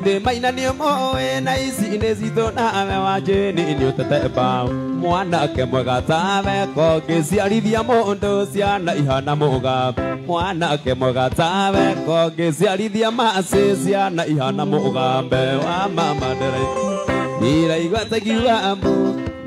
Jude maina ni moe na isi nezito na me wajeni inyutete ba mwana ke mwega tawe ko giciarithia mundu ciana ihana muga mwana ke mwega tawe ko giciarithia maci ciana ihana mugambe wa mama ndere iraigua takiuga ambu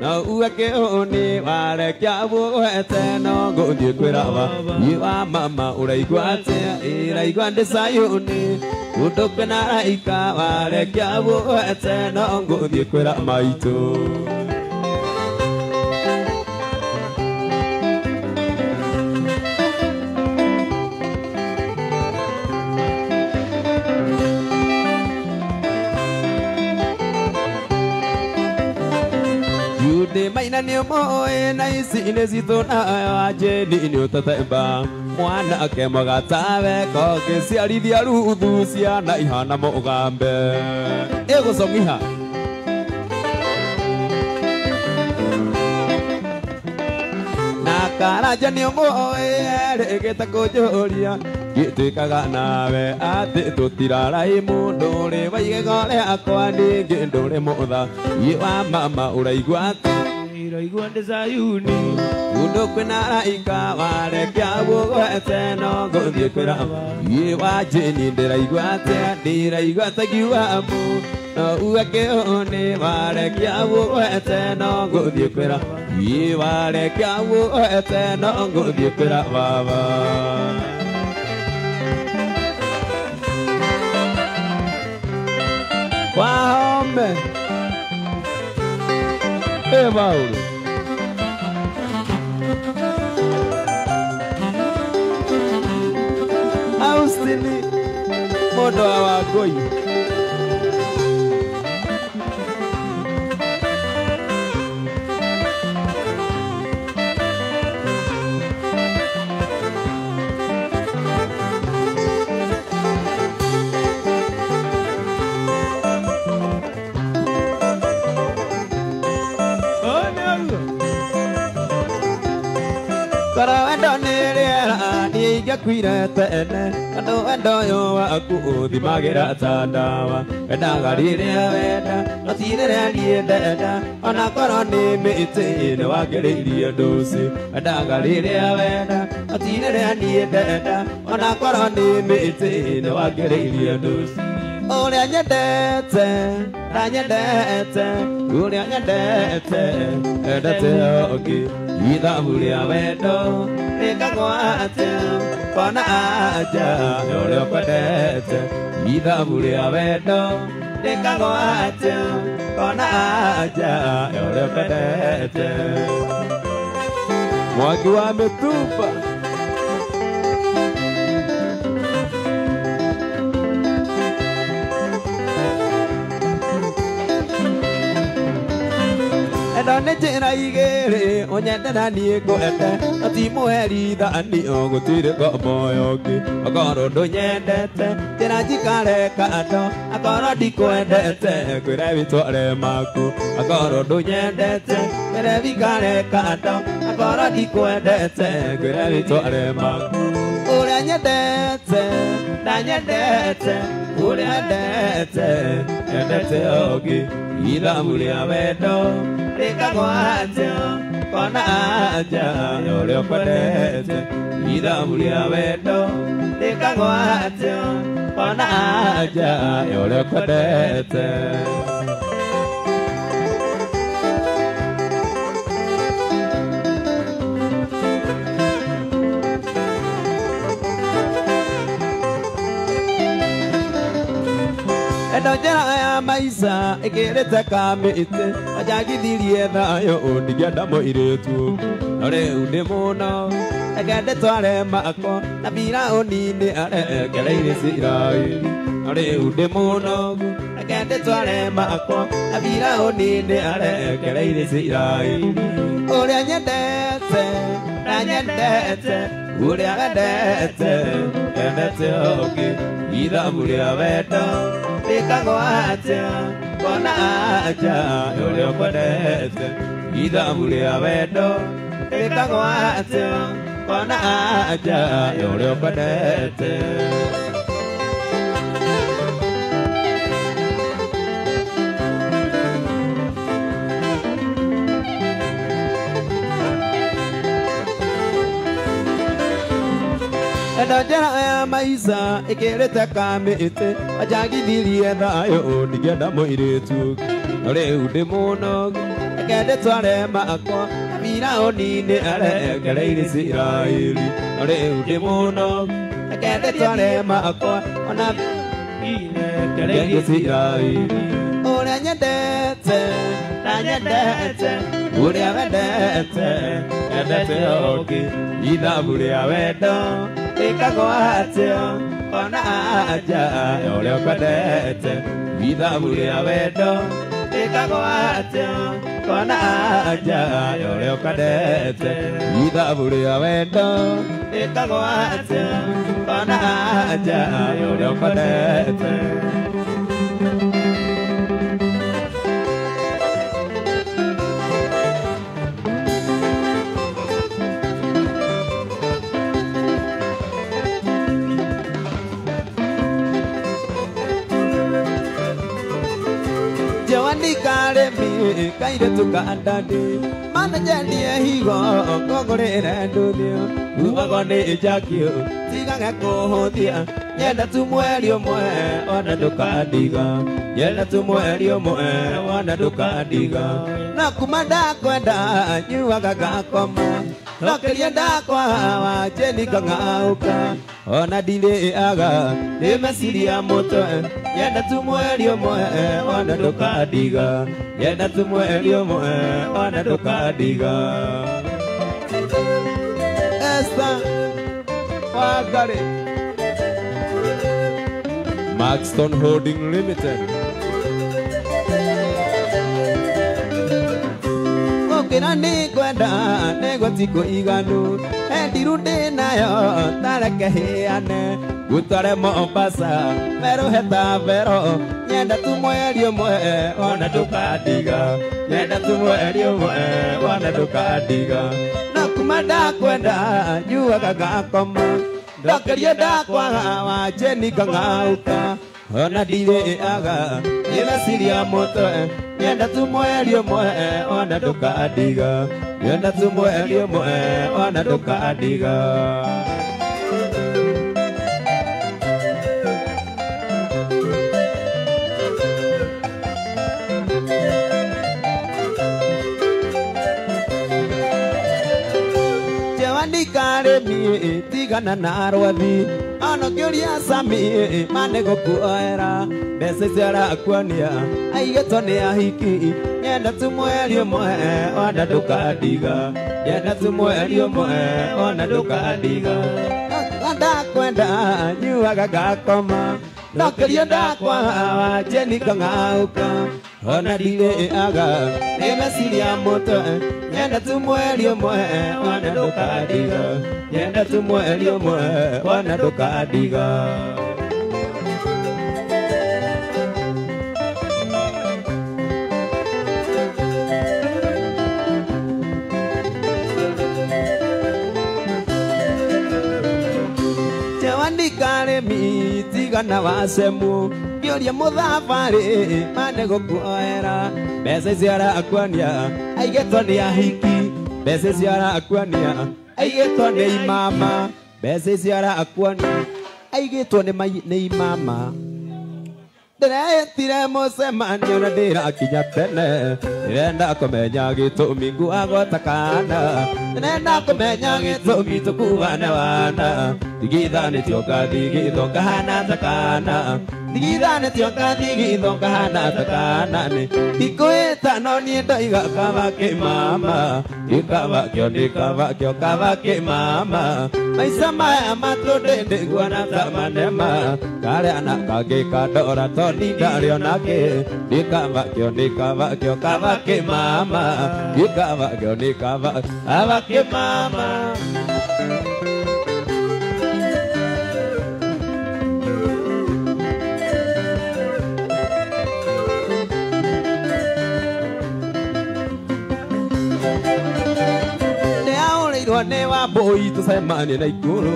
no uake oni warekia buete no nguthie kwirawa iwa mama uraigua atia iraigua ndi Sayuni undu na raika warekia buete no nguthie kwira maitu maina ni moe na isi inezito na wajeni inyutateba mwana ake mwega tawe ko giciarithia ruthu ciana ihana mugambe igucongiha na karanja ni moe regeta kunjuria gituikaga nawe ati tutirarai mundu ri waigego riakwa ningi nduri mutha iwa mama uraigua ati iraigua ndi Sayuni undu kwina raika warekia buete no nguthie kwira iwa jeni ndiraigua atia ndiraigua takiuga amu no uake oni warekia buete no nguthie kwira iwa rekia buete no nguthie kwira baba Wahombe Mauro Austini Modo wa Goi Kwira tene ando ando yo aku di magira tandawa endaga riria wenda atire rienda ona koroni mite ne wagiriria dosi endaga riria wenda atire rienda ona koroni mite ne wagiriria dosi Uria nyendete na nyendete uria nyendete endete ogi ithabu ria wendo rikagwa atia kona aja uria kwendete ithabu ria wendo rikagwa atia kona aja uria kwendete Mwaki wa Mituba Enda njira igere onyende na nie kwende atimuheri thani ogutire ko moyo ngi akoro ndonyendete njira njikare kando akoro ndikwendete kwire bitware maku akoro ndonyendete kwire bikare kando akoro ndikwendete kwire bitware maku uria nyendete na nyendete uria ndete endete ogi ithabu ria wendo rikagwa atia kona aja uria kwendete ithabu ria wendo rikagwa atia kona aja uria kwendete Endo njira ya maisa ikirite kamite ajagithirie thayo undigienda muiritu riu ndi muno egende tware mako na bira unini arekereire Isiraeli riu ndi muno egende tware mako na bira unini arekereire Isiraeli uria nyendete na nyendete uria wendete endete ogi ithabu ria wendo rikagwa atia kona aja uria kwendete ithabu ria wendo rikagwa atia kona aja uria kwendete enda njĩra ya maica ĩkĩrĩte kamĩtĩ anjangithirie thayũ ndingĩenda mũirĩtu no rĩu ndĩ mũnogu reke ndĩtware makwa Firaũni-nĩ arekereirie Isiraeli no rĩu ndĩ mũnogu reke ndĩtware makwa ona arekereirie Isiraeli ũrĩa nyendete na nyendete ũrĩa wendete endete oki ithabu rĩa wendo ĩkagwo atĩa ona anja ũrĩa ũkwendete ithabu rĩa wendo ĩkagwo atĩa ona anja ũrĩa ũkwendete ithabu rĩa wendo ĩkagwo atĩa ona anja ũrĩa ũkwendete Karemi kaire tukandade mana jendie higo kogorere nduthio ubagone jakio tiga kuhuthia nyenda tu mweri umwe ona ndukandiga nyenda tu mweri umwe ona ndukandiga na kumanda kwenda nyuaga gakoma nokeria ndakwa wajeni kang'auka ona ndirĩ aga nĩ meciria mũtwe nyenda tu mweri ũmwe ona ndũkandiga nyenda tu mweri ũmwe ona ndũkandiga Esther Wangari Maxton Holding Limited Ngĩra nĩ kwenda nĩguo ti kũiganu endiru ndĩ nayo tareke hĩane gũtware Mombasa merũhe ta vero nyenda tu mweri ũmwe ona ndũkandiga nyenda tu mweri ũmwe ona ndũkandiga no kuma ndakwenda nyuaga gakoma ndokeria ndakwaga wanjeni kang'auka ona ndirĩ aga nĩ meciria mũtwe nyenda tu mweri ũmwe ona ndũkandiga nyenda tu mweri ũmwe ona ndũkandiga Jawani Karemi tigana na rwathi ono kĩũria Sami mane gũkuoera mbeca ciarakuonia aigĩtwo nĩ ahiki nyenda tu mweri ũmwe ona ndũkandiga nyenda tu mweri ũmwe ona ndũkandiga ndakwenda nyuaga gakoma ndokeria ndakwaga wanjeni kang'auka ona ndirĩ aga nĩ meciria mũtwe nyenda tu mweri ũmwe ona ndũkandiga nyenda tu mweri ũmwe ona ndũkandiga Jawani Karemi tigana wacemu ngĩũria mũthabarĩ mane gũkuoera mbeca ciarakuonia aigĩtwo nĩ ahiki mbeca ciarakuonia aigĩtwo nĩ imama mbeca ciarakuonia aigĩtwo nĩ imama ndĩretire mũcemanio na ndĩrakinya tene ndĩrenda kũmenya gĩtũmi nguagwo ta kana ndĩrenda kũmenya gĩtũmi tũkuane wana ndigithanĩtio ngathi gĩtho ngahana ta kana ndigithanĩtio ngathi gĩtho ngahana ta kana ndikũĩta no niĩ ndoiga kaba kĩmama gĩkabakĩo ndĩkabakĩo kaba kĩmama maica maya matũndĩ ndĩguana ta manema karĩa na kangĩ kandora toni ndarĩo nake ndĩkabakĩo ndĩkabakĩo kaba kĩmama gĩkabakĩo ndĩkabakĩo kaba kĩmama nĩ wa oi tusemanie na ikuru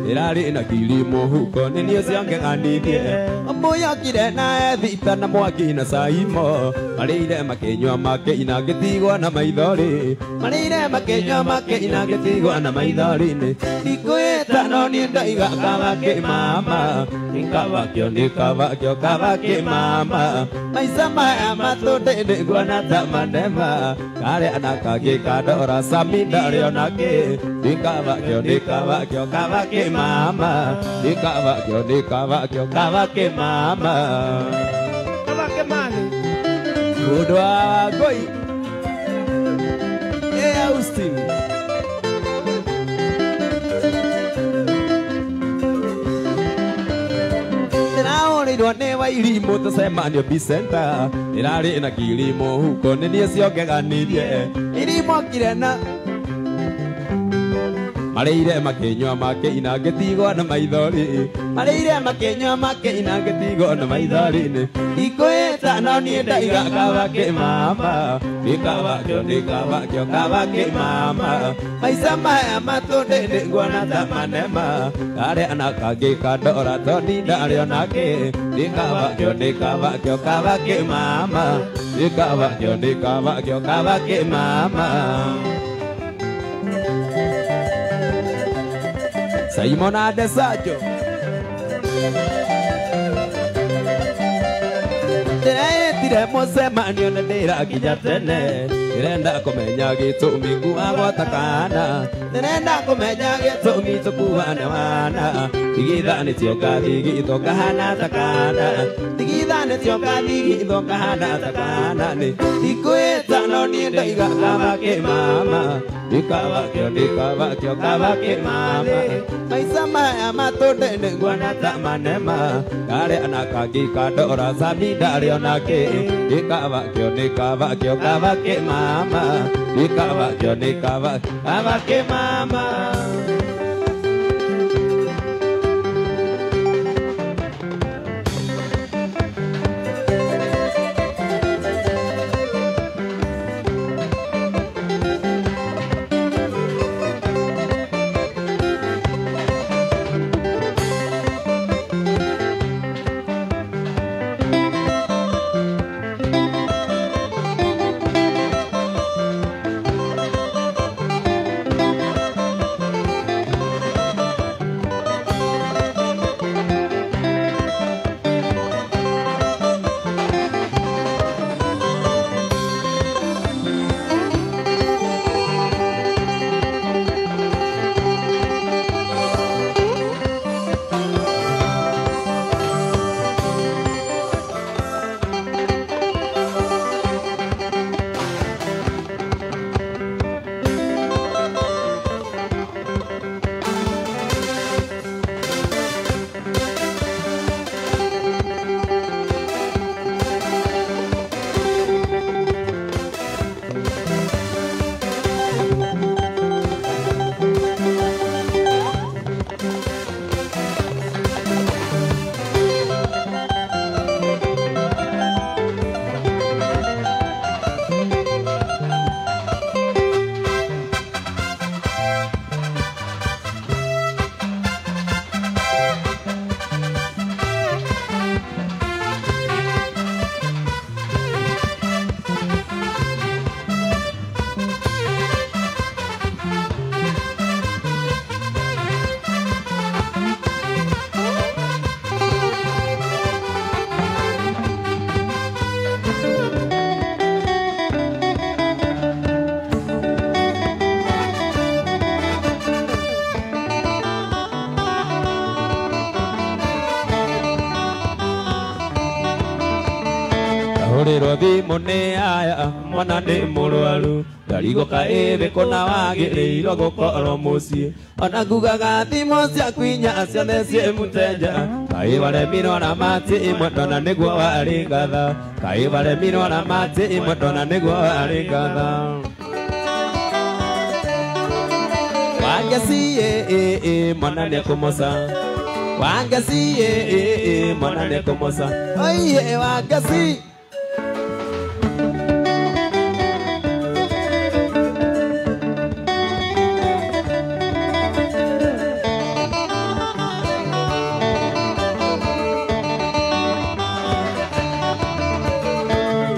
irari na kilimo huko ninio cionge kanithie amuyakire na thita na mwaki na saimo marire makenywa makeina gitigwa na maithori marire makenywa makeina gitigwa na maithori ni ikuita no ni ndaiga kabake mama nikabakyo kabake mama maisa maya matunde ndigwa na tamanema kare anakage kadora samida onake nikabakyo kabake mama nikabakyo kabake mama kabake mani Udwa goi Austin Naorirwo nĩ Wairimũ tũcemanio Bicenta ĩrarĩ na kilimo huko nĩ niĩ ciongeganirie irimokire na marĩire makenywa makeina ngĩtigwo na maithori marĩire makenywa makeina ngĩtigwo na maithori-inĩ ikwĩta no niĩ ndaiga kabake mama nikabakyo kabake mama maica maya matũnde nĩguona ta manema karĩa na kangĩ kandora tondĩ ndarĩ onake nikabakyo kabake mama nikabakyo kabake mama Simon Adesajo Tire mucemanio nĩ ndĩrakinya tene ndĩrenda kũmenya gĩtũmi nguagwo takana ndĩrenda kũmenya gĩtũmi tũkuane wana tigithanĩtio ngathi githo ngahana takana tigithanĩtio ngathi githo ngahana takana nĩ ikwĩta no niĩ ndaiga kabake mama nikabakyo kabake mama maica maya matũnde nĩguona ta manema karĩa na kangĩ kandora sami ndarĩ onake nikabakyo kabake mama nikabakyo kabake mama Thimu nĩ aya mwana nĩ mũrwaru ndarigũka ĩthĩ kũna wagĩrĩirwo gũkorwo mũciĩ ona ngugaga thimũ ciaku inya ciothe ciĩ mũteja kaĩ waremirwo na matĩ imwe ndona nĩguo warĩ ngatha kaĩ waremirwo na matĩ imwe ndona nĩguo warĩ ngatha wangeci mwana nĩ kũmoca wangeci mwana nĩ kũmoca oiye wangeci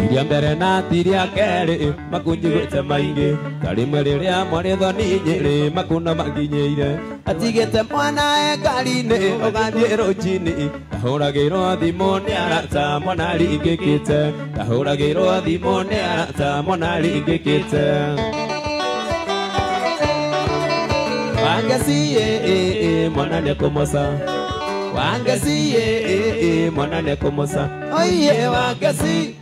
tiria mbere na tiria kerĩ makunjiguĩte maingĩ ta rĩmwe rĩrĩa mwarĩtho nĩ Nyĩrĩ makuna makinyĩire atigĩte mwana ngari-inĩ ũgathiĩ rũcinĩ ndahũragĩrwo thimũ nĩ arata mwana ringĩkĩte ndahũragĩrwo thimũ nĩ arata mwana ringĩkĩte Wangeci mwana nĩekũmoca Wangeci mwana nĩekũmoca oiye Wangeci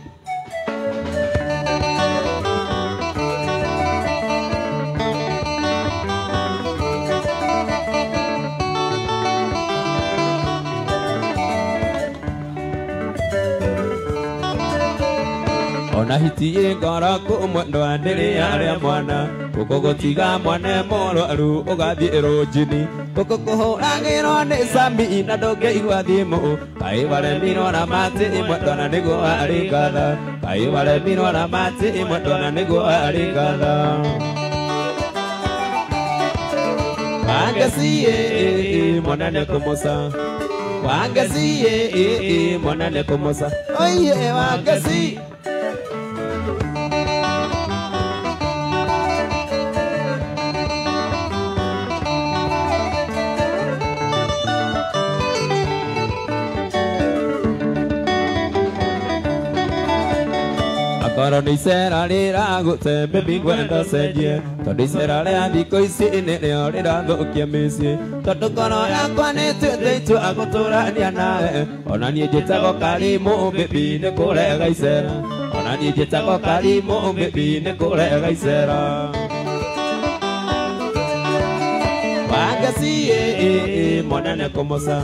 Ona hitiĩ ngoro kũmwe ndwandĩrĩ arĩa mwana Kũkũ gũtiga mwana mũrwaru ũgathiĩ rũnjini Kũkũ kũhũragĩrwo nĩ Sami na ndũngĩigua thimũ Kaĩ waremirwo na matĩ imwe ndona nĩguo arĩ ngatha Kaĩ waremirwo na matĩ imwe ndona nĩguo arĩ ngatha Wangeci mwana nĩekũmoca Wangeci mwana nĩekũmoca oiye Wangeci Koro nĩ icera rĩragũte baby ngwenda cenjie Tondũ icera rĩa thikũ ici nĩrĩo rĩrathũkia mĩciĩ Tondũ ngoro yakwa nĩtuĩte itua gũtũrania nawe Ona niĩ njĩtagwo Karimũ baby nĩ kũrega icera Ona niĩ njĩtagwo Karimũ baby nĩ kũrega icera Wangeci mwana nĩekũmoca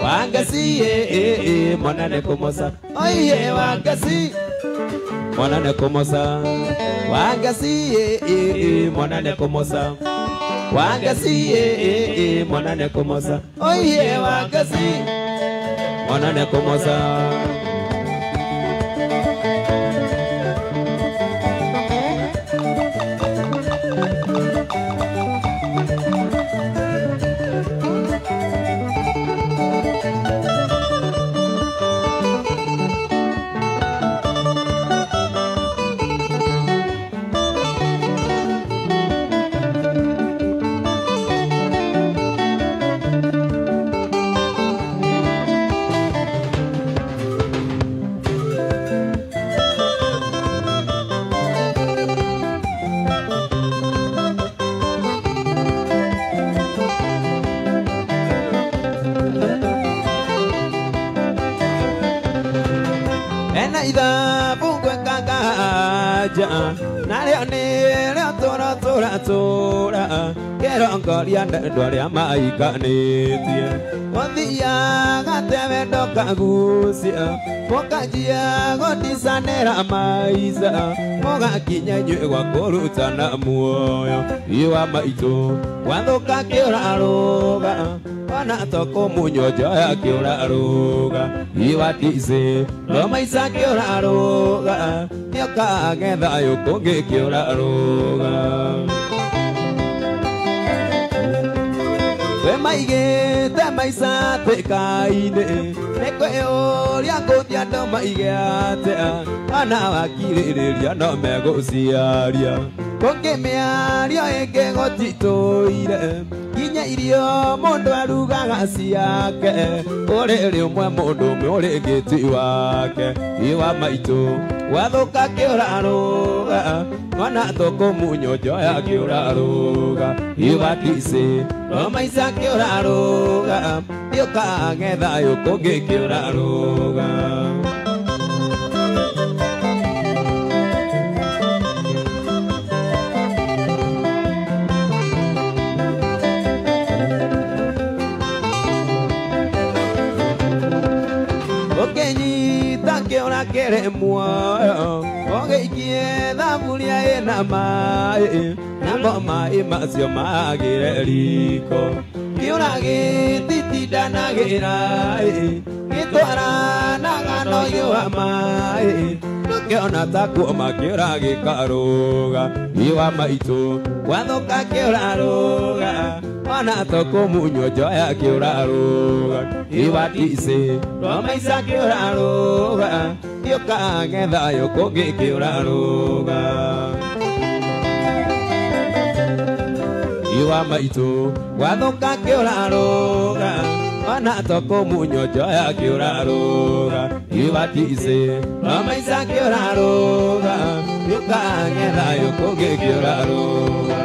Wangeci mwana nĩekũmoca oiye Wangeci Mwana nĩekũmoca Wangeci mwana nĩekũmoca Wangeci mwana nĩekũmoca oiye Wangeci mwana nĩekũmoca Narĩo nĩrĩo tũra kĩrongoria ndendwa rĩa maikanĩtie Gũthiaga tebe ndokagucia Mũkanjia gũticanĩra maica Mũgakinya inyuĩ gwa kũrutana muoyo Iwa maitũ gwathũka kĩũrarũga Ona tokũmunywo njoya kĩũrarũga Iwa ticĩ no maica kĩũrarũga Nĩokaga thayũ kũngĩ kĩũrarũga We maigĩte maica twĩka-inĩ Nĩ kwĩyũria ngũthi andũ maige atĩa Ona wakirĩrĩria no megũciaria Kũngĩ mĩario ĩngĩ gũtitũire Nginya irio mũndũ arugaga ciake Ũrĩrĩ ũmwe mũndũ ũmwe ũrĩngĩ ti wake Iwa maitũ gwathũka kĩũrarũga Ona tũkũmunywo njoya kĩũrarũga Iwa ticĩ no maica kĩũrarũga Nĩũkage thayũ kũngĩ kĩũrarũga Ũkĩnyita kĩũra kĩrĩ muoyo Ũgĩikie thaburia ĩna maĩ Namo maĩ macio magĩre riko Kĩũra gĩtitindanagĩra Gĩtwaranaga no yũa maĩ Ndũkĩona ta kuoma kĩũra gĩkarũga Iwa maitũ gwathũka kĩũrarũga Ona tũkũmunywo njoya kĩũrarũga Iwa ticĩ no maica kĩũrarũga Yoka ngetha yoko gikiuraruga Iwa maitu wathoka kiuraruga Ona toko munyo joya kiuraruga Iwa tise mamaisa kiuraruga Yoka ngetha yoko gikiuraruga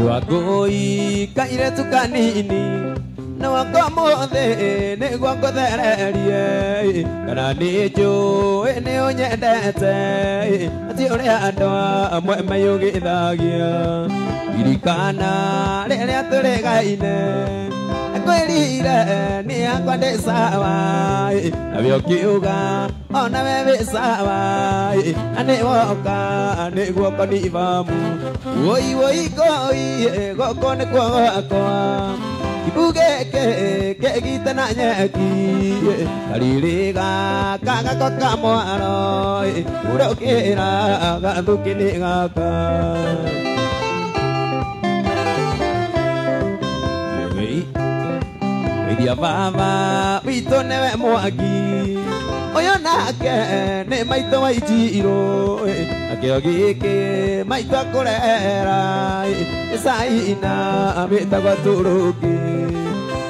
Wagoi kaire tukanini na wakomothe niguo nguthererie kana nĩ njũĩ nĩ ũnyendete atĩ ũrĩa andũ amwe mayũgĩthagia ririkana rĩrĩa tũrĩgaine kwĩrire nĩ yakwa ndĩ sawa nawe ũkiuga ona we wĩ sawa na nĩ woka nĩguo konibamu woi woi koi goko nĩkuo gwakwa kibuge kegite na nyeki kaririga kagako kamwaro urokĩra gathuki-inĩ gaka Wĩithia baba witũ nĩwe Mwangi ũyũ nake nĩ maitũ wa Injirũ nakĩo gĩkĩ maitũ akũrera Gĩcaina wĩtagwo Tũrũngĩ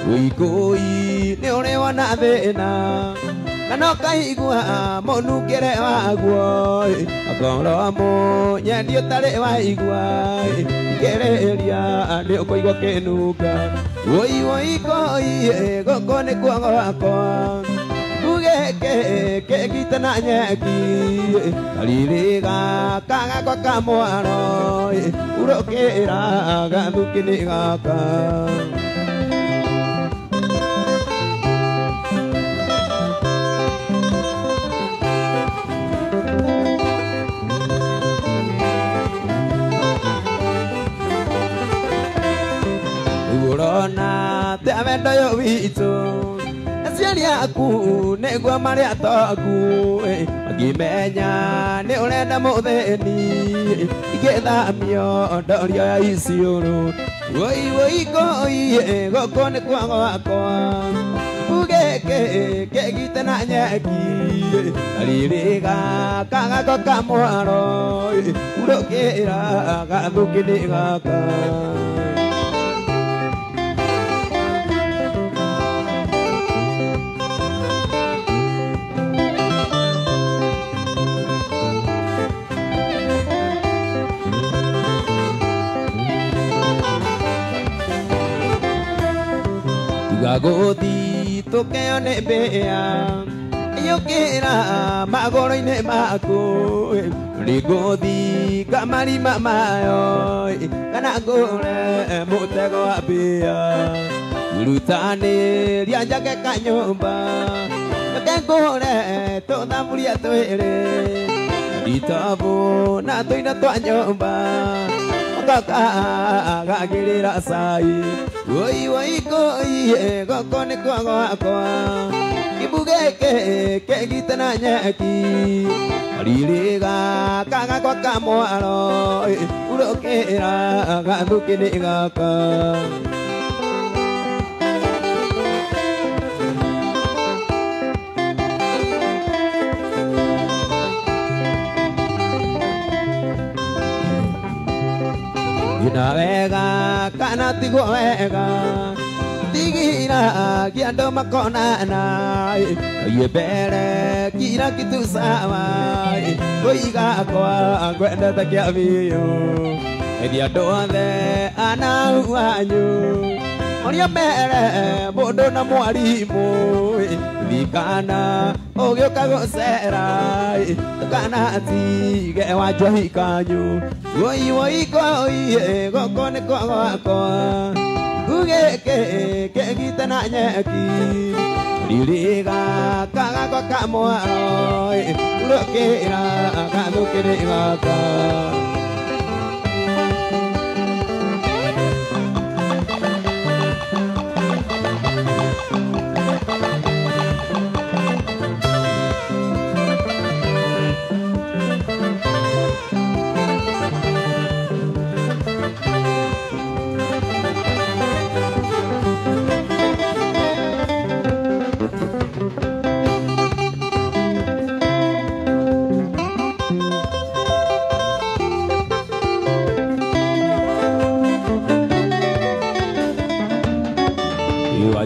Wĩikũi nĩ ũrĩ wona thĩna kana ũkaigua mũnungĩre waguo akorwo mũnyendi ũtarĩ waigua kĩrĩria nĩ ũkũigua kĩnunga woi woi koi gũkũ nĩkuo gwakwa kegite na nyeki kaririga kagakwa kamwaro urokĩra gathuki-inĩ gaka Urona te wendo ũyũ witũ aciari aku nĩguo marĩ atongu makĩmenya nĩ ũrenda mũthĩni igĩthamio ndorio ya Isiũrũ woi woi koi gũkũ nĩkuo gwakwa gĩkĩ kegite na nyeki kaririga kagako kamwaro urokĩra gathuki-inĩ gaka Gagodi tokeo ne bea yokera magoro-inĩ maku rigodi kamari mamayo kana ngũre mũtego wa mbĩa irutanĩria njake kanyũmba reke ngũre tũthaburia twĩrĩ itobu na tũindo twa nyũmba gagĩrĩra cai woi woi koi goko nĩkuo gwakwa kibuge kegite na nyeki kaririga kagakwa kamwaro urokĩra gathuki-inĩ gaka Ina wega kana tigo wega tigira kiando makona nai ye bere kira kitu sawa koiga kwa kwenda takia biyo edia doande ana wanyu oria bere bodo na mwalimu likana ogyo kagosera kana tige wajohi kanyu woi woi koi gokone kwa gugeke kegitana nyeki liriga kaga kwa kamwaro urokera kadukirega ka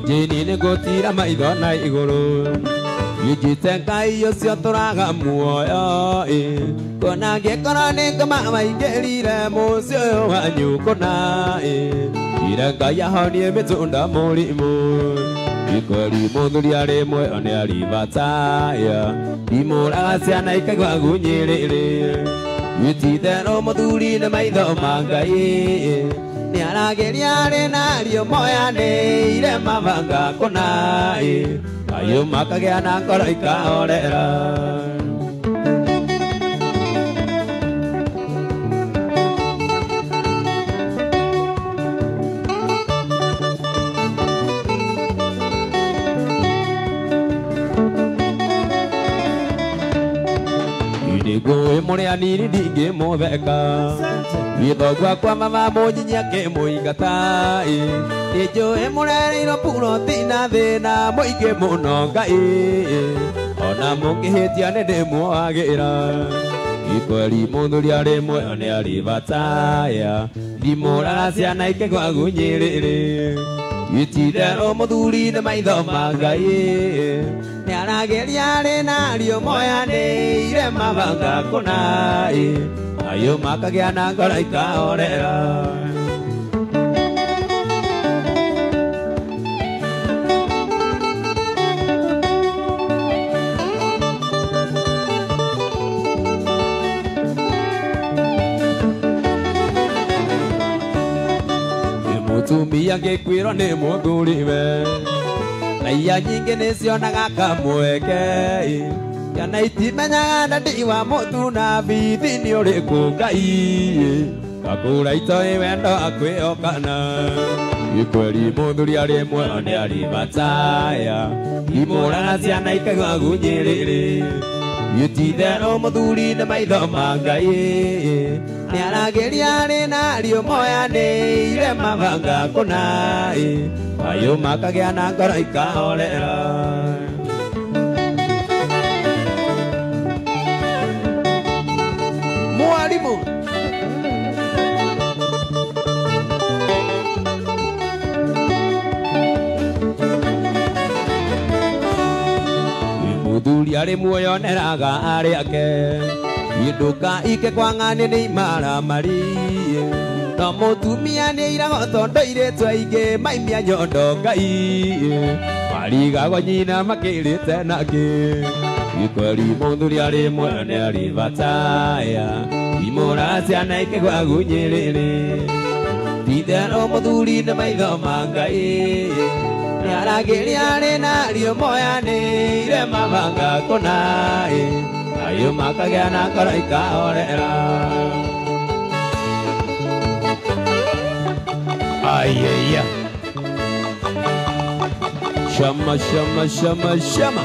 Jini ne gotira maitho na iguru yijite ngai ucio turaga muoyo kona ngekora ni ngama maingerire mucio wanyu kona ira ngai ahonie mitunda murimu ikori muthuri ari mwe one ari bataya imuraga ciana ikaigua gunyiriri yitithero muthuri na maitho ma ngai ni arageria rena rio moya ni ire mavanga konai ayo makagea na ngoro ikaorera Inigo murea nini dinge moveka Yithogwa kwa mama munyinya ke muingatai Nijo emurere iro puro tina thina muingi muno ngai Ona mungihitia ninde muagira Ikweri muthuri ari mwe one ari bataya Ndimuraga ciana ikegwa gunyiriri Itithero muthuri na maitho ma ngai Ni arageria rena rio moya ni ire mavanga konai Ayo makagea na ngoro ikaorera Mutumia ngikwirwo ni muthuriwe na iya nyingi nicionaga kamweke Yana itimenyaga ndandi wa mutu na bithi ni uriku ngai Kakura itoi wendo akwiyokana Ikweri muthuri ari mwe one ari bataya Imuraga ciana ikaigua gunyiriri Itithero muthuri na maitho ma ngai Ni arageria rena rio moya ni ire mavanga konai Ayo makagea na ngoro ikaorera Mwalimu Muthuri ari muoyo neraga ari ake Yinduka ike kwa ng'ani ni imara mari No mutumia ni irago tondo iretu aingĩ maimia nyondo ngai Marigago nyina makĩrĩte nake Ikweri muthuri ari mwe ni ari bataya Imuraga ciana ikegwa gunyiriri Tithero muthuri na maitho ma ngai Ni arageria rena rio moya ni ire mavanga konai Ayo makagea na ngoro ikaorera Ayeya Shama shama shama shama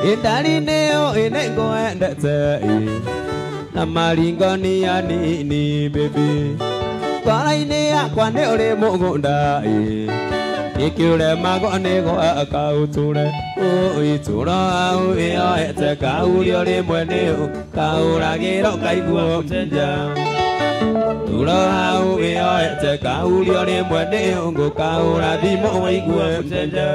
Indari neo inengo endete na maringoni ya nini baby Kora ini yakwa ni uri mugunda Ikiure magone go akauture Itura au ioete kauri uri mwene Kauragiro kaiguo mtenja Tura au ioete kauri uri mwene Kaurathimo waiguo mtenja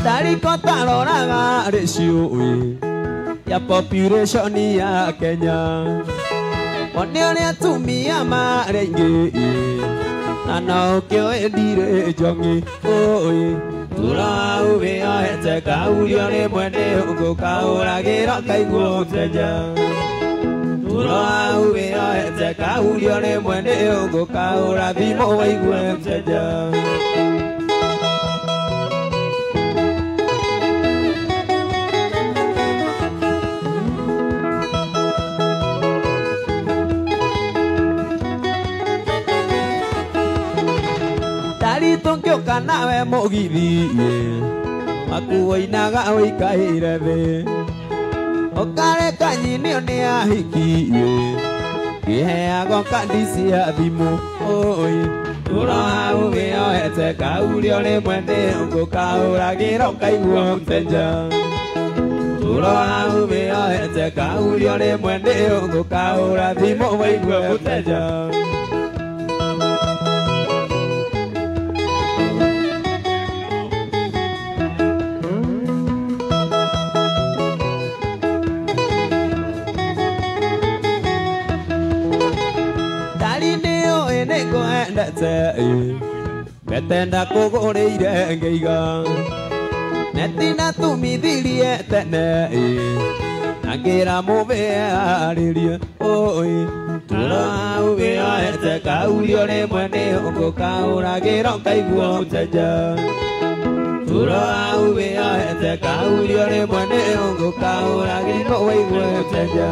Tariko taroraga rĩciũĩ ya population ya Kenya One ũrĩa atumia marĩ aingĩ na no ũkĩũĩ ndirĩ njong'i Turau wĩyohete kaurio nĩ mwene Kaũragĩro kaiguo mtenja Turau wĩyohete kaurio nĩ mwene Kaũrathimo waigue mtenja Tũngĩũka nawe mũgithi makuoinaga ũikaire thĩ ũkareka nyinio nĩ ahiki kĩheagwo kandi cia thimũ Tũro hau wĩyohete kaurio nĩ mwene Kaũragĩro kaiguo mtenja Tũro hau wĩyohete kaurio nĩ mwene Kaũrathimo waigue mtenja Metenda kũgũrĩire ngĩiga Netina tumithirie tene Angĩra mũbĩarĩrie Tũro hau wĩyohete kaurio nĩ mwene Kaũragĩro kaiguo mtenja Tũro hau wĩyohete kaurio nĩ mwene Kaũragĩro waigue mtenja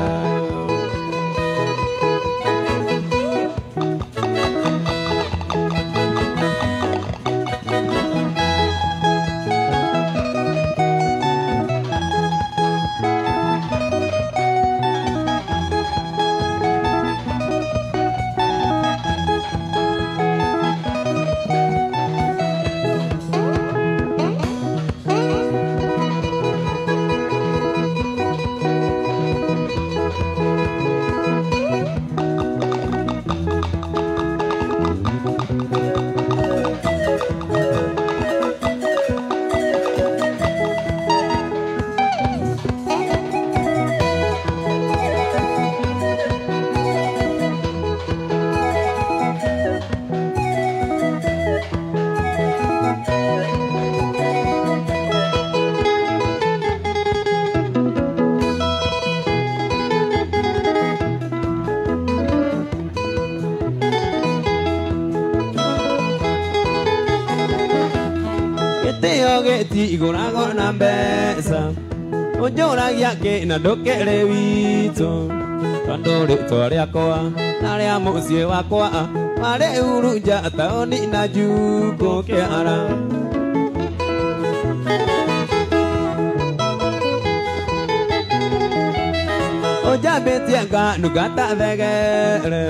Igũragwo na mbeca ũnjũragia kĩ na ndũkĩrĩ witũ tondũ rĩtwa rĩakwa na rĩa mũciĩ wakwa marĩ Urunja taũni na Njukũ Kĩara ũnjambĩtie nganugata thegere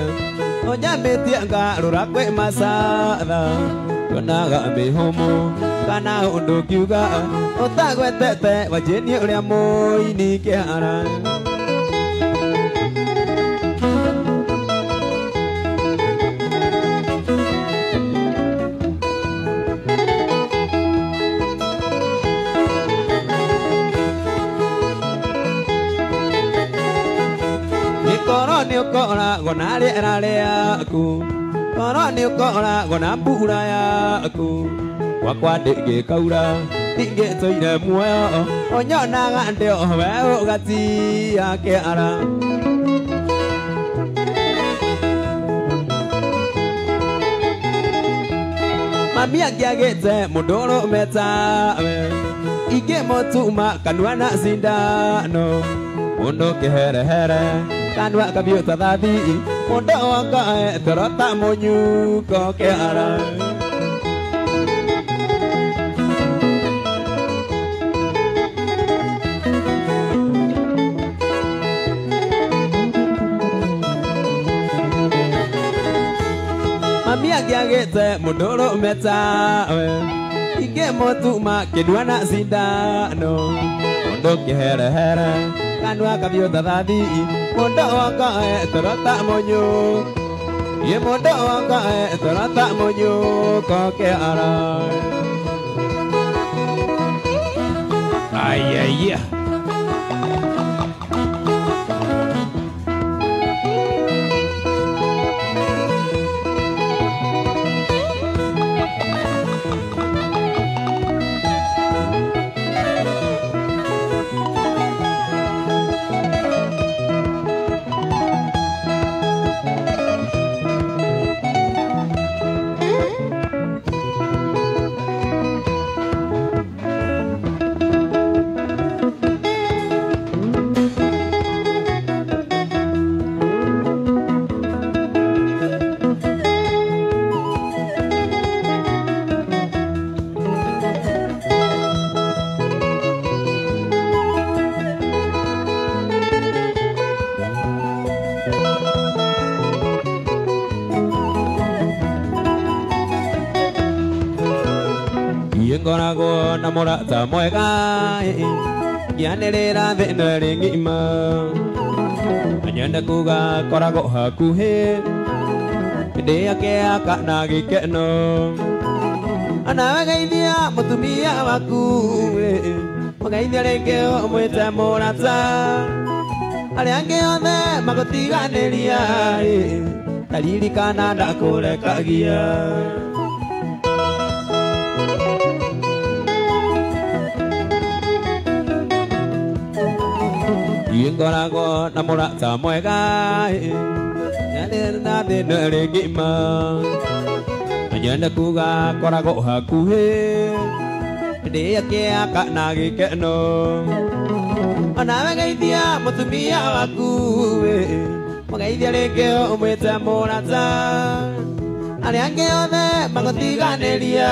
ũnjambĩtie ngarũra kwĩ macatha tuonaga mĩhũmũ kana ũndũ kiuga ũtagwetete wanjĩnie ũrĩa mũini Kĩara Gĩkoro nĩ ũkoragwo na rĩera rĩaku Koro nĩ ũkoragwo na mbura yaku Wakwa ndĩngĩkaura ndingĩtũire muoyo ũnyonaga ndĩ o we ũgatia Kĩara Mami angĩagĩte mũndũ ũrũme tawe Ige motuma kanwa na sindano Mundo kehere here kanwa kabio tadadi Mundo waka terota monyu ko ke ara Mami agete mundoro meta Ige motuma kedwana sindano Mundo kehere here kanwa kabio tadadi Mundo waka terota monyu Ye mundo waka terota monyu ko ke ara Ay ay ay Ngorago namorata mwega Gianerera thena ringima Anyanda kuga korago hakuhe Inde yake akana gikeno Anageithia mutumia waku Magaithia rĩngĩ mwĩte mũrata Arĩa angĩ othe magũtiganĩria Ndaririkana ndakũrekagia Ngoragwo na mũrata mwega Nyandĩra thĩna rĩngĩma Anyenda kuga koragwo hakuhĩ Hĩndĩ yake na gĩkeno Onawe geithia mũtumia waku Mũgeithia rĩngĩ ũmwĩte mũrata Arĩa angĩ othe magũtiganĩria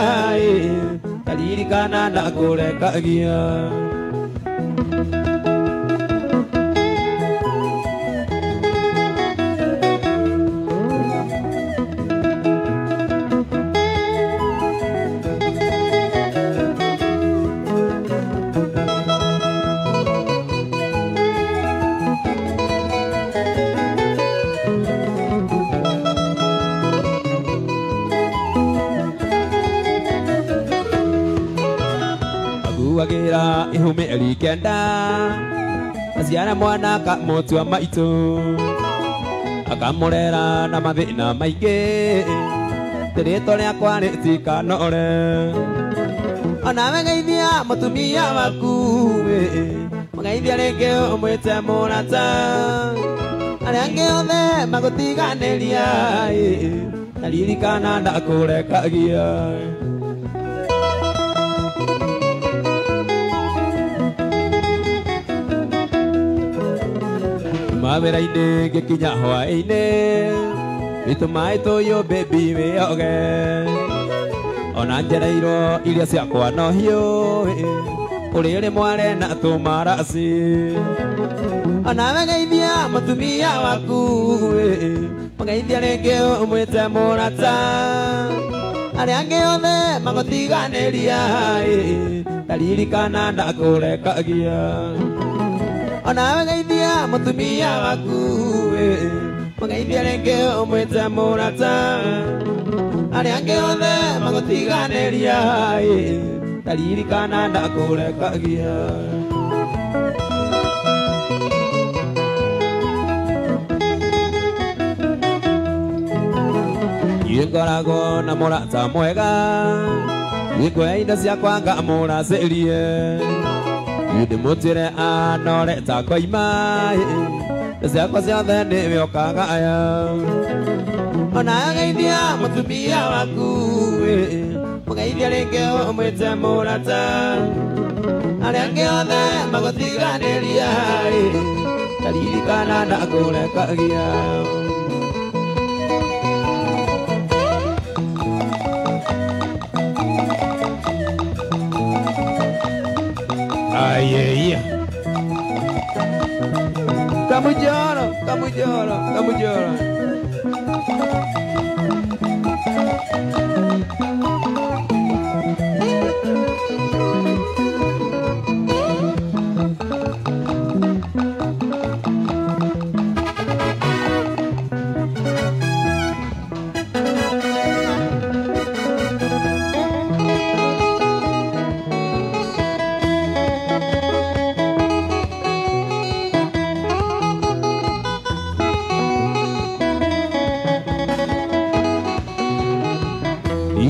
Ndaririkana ndakũrekagia Agira ihume elikenda Aciara mwana akamutua maitu Akamurera na mathina maingĩ Rĩtwa rĩakwa rĩtikanore Onawe geithia mũtumia waku Mũgeithia rĩngĩ ũmwĩte mũrata Arĩa angĩ othe magũtiganĩria Ndaririkana ndakũrekagia Mawĩra-inĩ ngĩkinya hwaĩ-inĩ Nĩtũmaĩ tũyũ baby wĩoge Ona njereirwo iria ciakwa no hiũ Ũrĩ mware na tũmaraci Onawe geithia mũtumia waku Mũgeithia rĩngĩ ũmwĩte mũrata Arĩa angĩ othe magũtiganĩria Ndaririkana ndakũrekagia Onawe geithia mũtumia waku Mũgeithia rĩngĩ ũmwĩte mũrata Arĩa angĩ othe magũtiganĩria Ndaririkana ndakũrekagia Ngoragwo na mũrata mwega Nĩngũhe indo ciakwa ngamũracĩrie Ndĩmũtwĩre anore ta koima Ciakwa ciothe nĩwe ũkagaya Ona geithia mũtumia waku mũgeithia rĩngĩ ũmwĩte mũrata arĩa angĩ othe magũtiganĩria taririkana ndakũrekagia Ayeya Kamujoro, Kamujoro, Kamujoro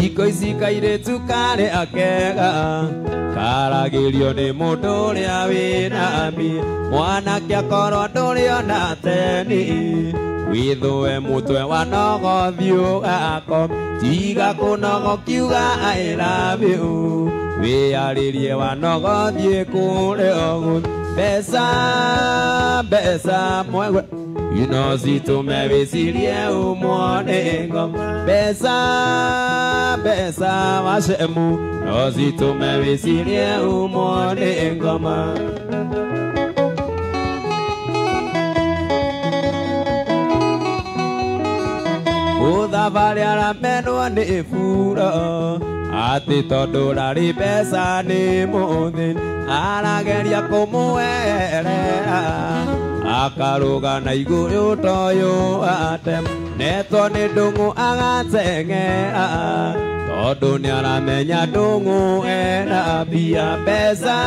Ikoici kairetu kare akega karagĩrio nĩ mũndũ ũrĩa wĩna mi mwanake akorwo ndũrĩ ona teni wĩthũe mũtwe wa nogo thiũgako tiga kũnogo kiuga I love you wĩyarĩrie wa nogo thiĩ kũrĩa ũguo mbeca mbeca mwegwe Inozitume wĩcirie ũmwone ngoma Besa, besa washemu Nozitume wĩcirie ũmwone ngoma Ũthabarĩ aramenwo nĩ buro Atĩ tondũ rarĩ mbeca nĩ mũthĩ Arageria kũmũerera Akaruga na igũrũ toyo atem Neto nĩ ndũng'ũ agateng'era Tondũ nĩaramenya ndũng'ũ ena mbia Mbeca,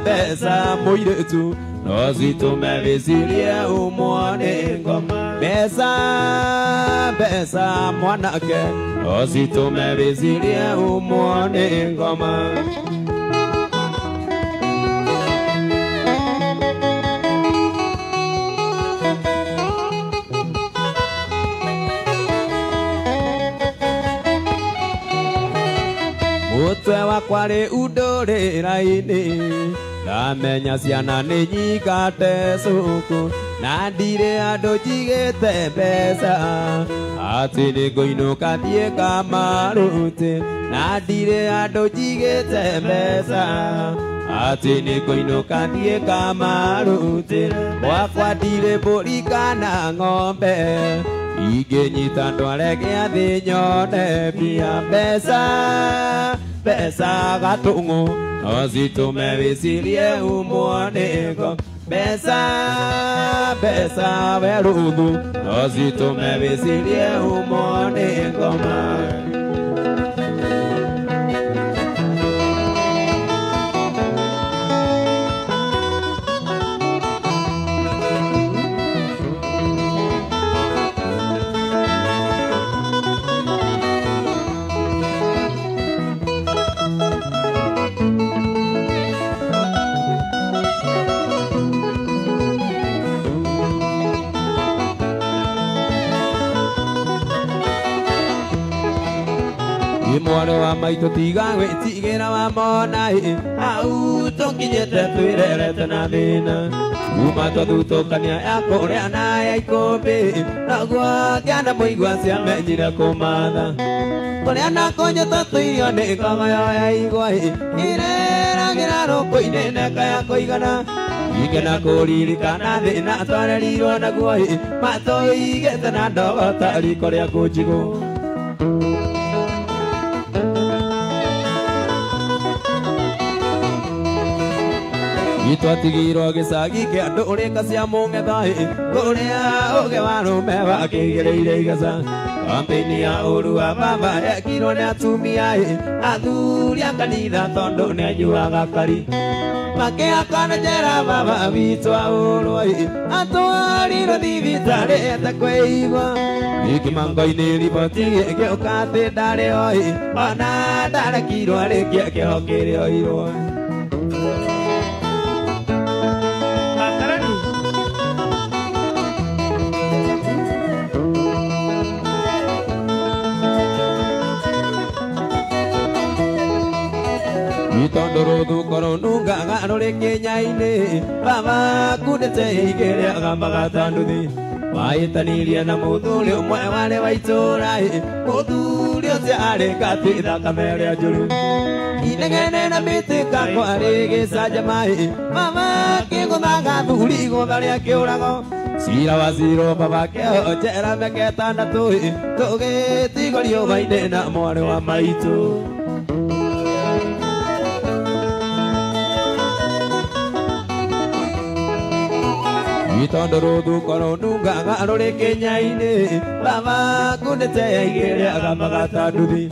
mbeca mũirĩtu Nozitume wĩcirie ũmwone ngoma Mbeca, mbeca mwanake Nozitume wĩcirie ũmwone ngoma Mũtwe wakwa rĩ undũrĩra-inĩ ndamenya ciana nĩ nyingate cũkũ na ndirĩ andũ njigĩte mbeca atĩ nĩ ngũinũka thiĩ ngamarute na ndirĩ andũ njigĩte mbeca atĩ nĩ ngũinũka thiĩ ngamarute gwakwa ndirĩ mbũri kana ng'ombe ingĩnyita ndware gĩathĩ nyone mbia mbeca mbeca gatũng'ũ nozitume wĩcirie ũmwone ngoma mbeca mbeca werũthũ nozitume wĩcirie ũmwone ngoma Mwana wa maitũ tiga gwĩtigĩra wa mona au tũkinyĩte twĩrerete na thĩna kuma twathutũkania ya kũrĩa na ya ikũmbĩ naguo kĩanda mũigua ciamenyire kũmatha kũrĩa na kũnyita tũirio nĩ ngogoyo ya igwa ireragĩra rũkũ-inĩ neka ya kũigana igena kũririkana thĩna twarerirwo naguo matũigĩte na ndogo ta riko rĩa kũnjigũ Itwatigirwo gĩcagi kĩa ndũrĩka cia mũng'etha kũrĩa ũũgĩ wa rũme wakĩigĩrĩire igeca Kampeni ya ũru wa baba ekirwo nĩ atumia athuri a kanitha tondũ nĩanyuaga kari makĩhakana njera baba witũ aũrwo atwarirwo thibitarĩ etekwĩigua Kĩmango-inĩ riboti gĩgĩũka atĩ ndarĩ hoi ona ndarekirwo arĩkie kĩoho kĩrĩoirwo rũrĩ kĩnya-inĩ baba kundĩte igĩrĩ agambaga tanduthi wahĩtanirie na mũthuri ũmwe warĩ wa itũũra mũthuri ũcio arĩ gatĩ thakame ĩrĩa njũru inegene na mĩtĩka kwarĩ gĩcanjama baba kĩgũthaga thuri igũtha rĩa kĩũrago cira wa ciro baba kĩo njera mĩaka ĩtandatũ tũgĩtigorio maitĩ na mwarĩ wa maitũ Itondo rũthuko rũnungaga rũrĩ kĩnya-inĩ baba kundĩte igĩrĩ agambaga tanduthi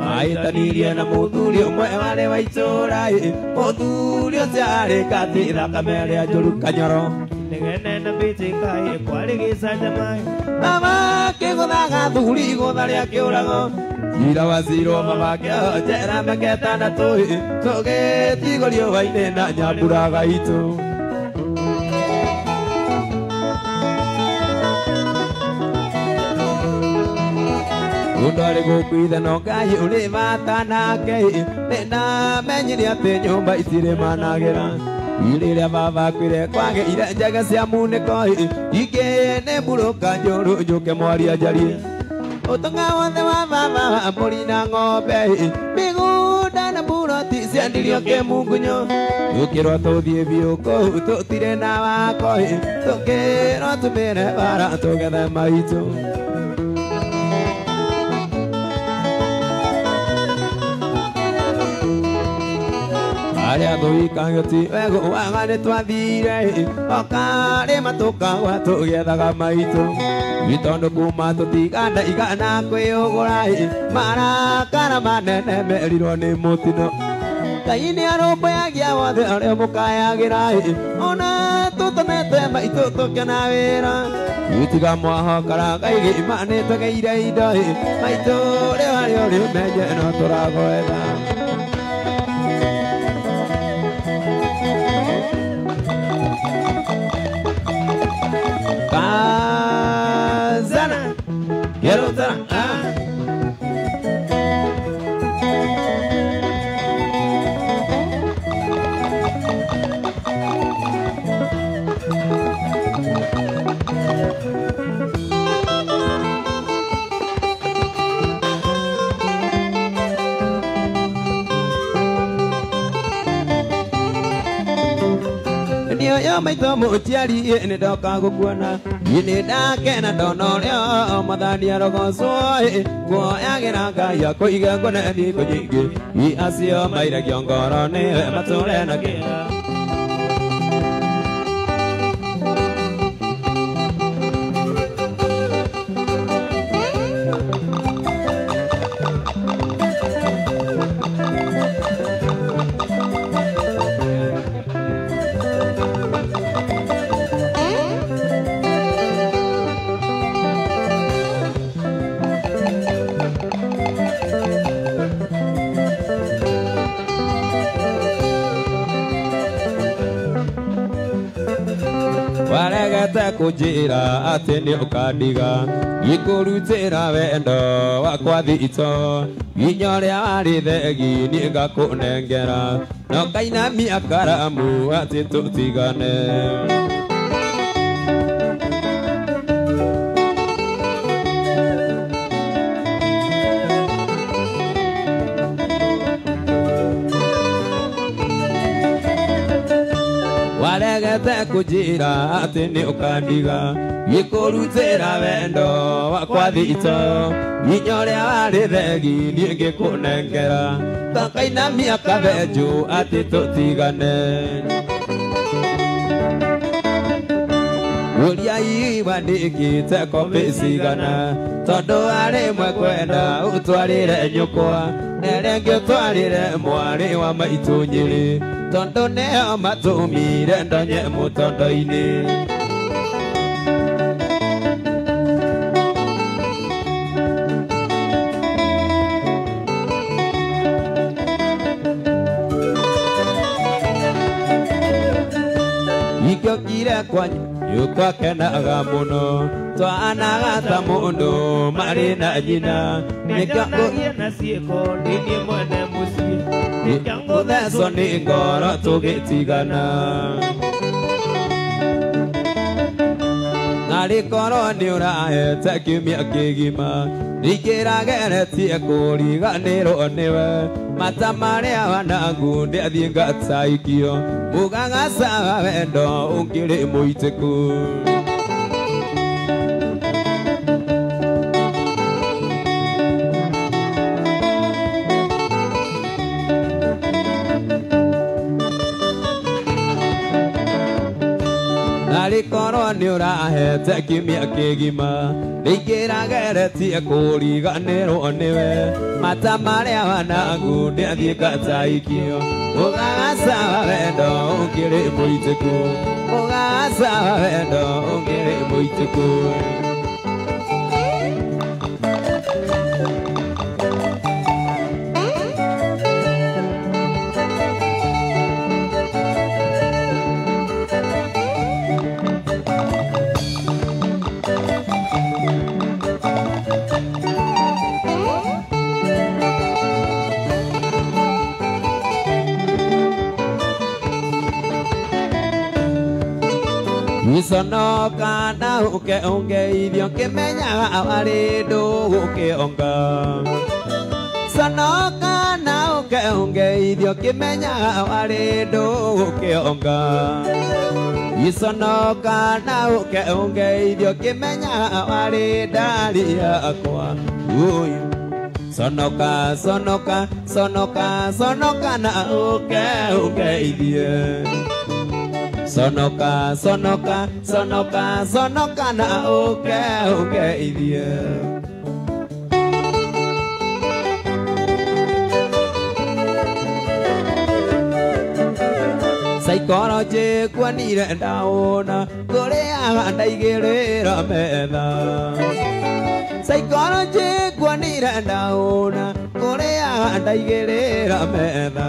wahĩtanirie na mũthuri ũmwe warĩ wa itũũra mũthuri ũcio arĩ gatĩ thakame ĩrĩa njũru kanyoro inegene na mĩtĩka kwarĩ gĩcanjama baba kĩgũthaga thuri igũtha rĩa kĩũrago cira wa ciro baba kĩo njera mĩaka ĩtandatũ tũgĩtigorio maitĩ na nyambura gaitũ Undari gũkuithe no Ngai ũrĩ bata nake nĩndamenyire atĩ nyũmba itirĩ managĩra rĩrĩa baba akuire kwagĩire njega cia munĩko ingĩ nĩ mburũka njũru njũke mwaria njarie ũtonga wothe wa baba mbũri na ng'ombe mĩgũnda na mburoti ciendirio kĩmungunyo tũkĩrwo tũthiĩ biũ kũu tũtirĩ na wako tũkĩrwo tũmĩre bara tũgethe maitũ Arĩa tũikagĩti wego waga nĩ twathire okarĩ matũkagwa tũgĩethaga maitũ Gĩtondũ kuma tũtiganda igana kwĩũgũra marakara manene merirwo nĩ mũtino Ngai nĩ arũmbũyagia wothe arĩa mũkayagĩra ona tũtũmĩte maitũ tũkena wĩra Gĩtiga mwahokara Ngai gĩima nĩtũgeire indo maitũ rĩo harĩa ũrĩ ũmenye no tũragwetha Kazana Yerutara Yo maitho mũciari nĩ ndoka gũkuona nĩ ndakena ndona ũrĩa mathani arogocwo nguoyagĩra Ngai akũige ngone thikũ nyingĩ acio mairagio ngoro nĩwe matũre na kĩeha waregete kũnjĩra atĩ nĩ ũkandiga ngĩkũrutĩra wendo wakwa thito nginya ũrĩa warĩ thegi niĩ ngakũnengera no ngainamia karamu atĩ tũtigane waregete kũnjĩra atĩ nĩ ũkandiga ngĩkũrutĩra wendo wakwa thito nginya ũrĩa warĩ thegi niĩ ngĩkũnengera ngakainamia kabenjũ atĩ tũtigane ũriai wandĩkĩte kopi cigana tondũ arĩmwe kwenda ũtwarĩre nyũkwa na rĩngĩ ũtwarĩre mwarĩ wa maitũ Nyĩrĩ tondũ nĩo matũmire ndonye mũtondo-inĩ ikĩokire kwanyu yukakenaga mũno twanaga ta mũndũ marĩ na nyina nĩnjokagia na ciĩko ndĩniĩ mwene mũciĩ Ngũthecwo nĩ ngoro tũgĩtigana. Narĩkorwo nĩ ũrahete kiumia kĩgima ningĩrageretie kũriganĩrwo nĩwe mata marĩa wanangu ndĩathiĩ ngataikio mũgagacaga wendo ũngĩrĩ mũitĩku. Narĩkorwo nĩ ũrahete kiumia kĩgima ningĩrageretie kũriganĩrwo nĩwe mata marĩa wanangu ndĩathiĩ ngataikio mũgagacaga wendo ũngĩrĩ mũitĩku mũgagacaga wendo ũngĩrĩ mũitĩku. Iconoka na ũkeongeithio kĩmenyaga arĩ ndũgũ kĩonga. Conoka na ũkeongeithio kĩmenyaga arĩ ndũgũ kĩonga. Iconoka na ũkeongeithio kĩmenyaga arĩ ndari yakwa. Conoka conoka conoka conoka na ũkeongeithie. Sonoka, sonoka, sonoka, sonoka na ũkeongeithie. Psychology kuonire ndaona kũrĩa ndaigĩrĩra metha. Psychology kuonire ndaona kũrĩa ndaigĩrĩra metha.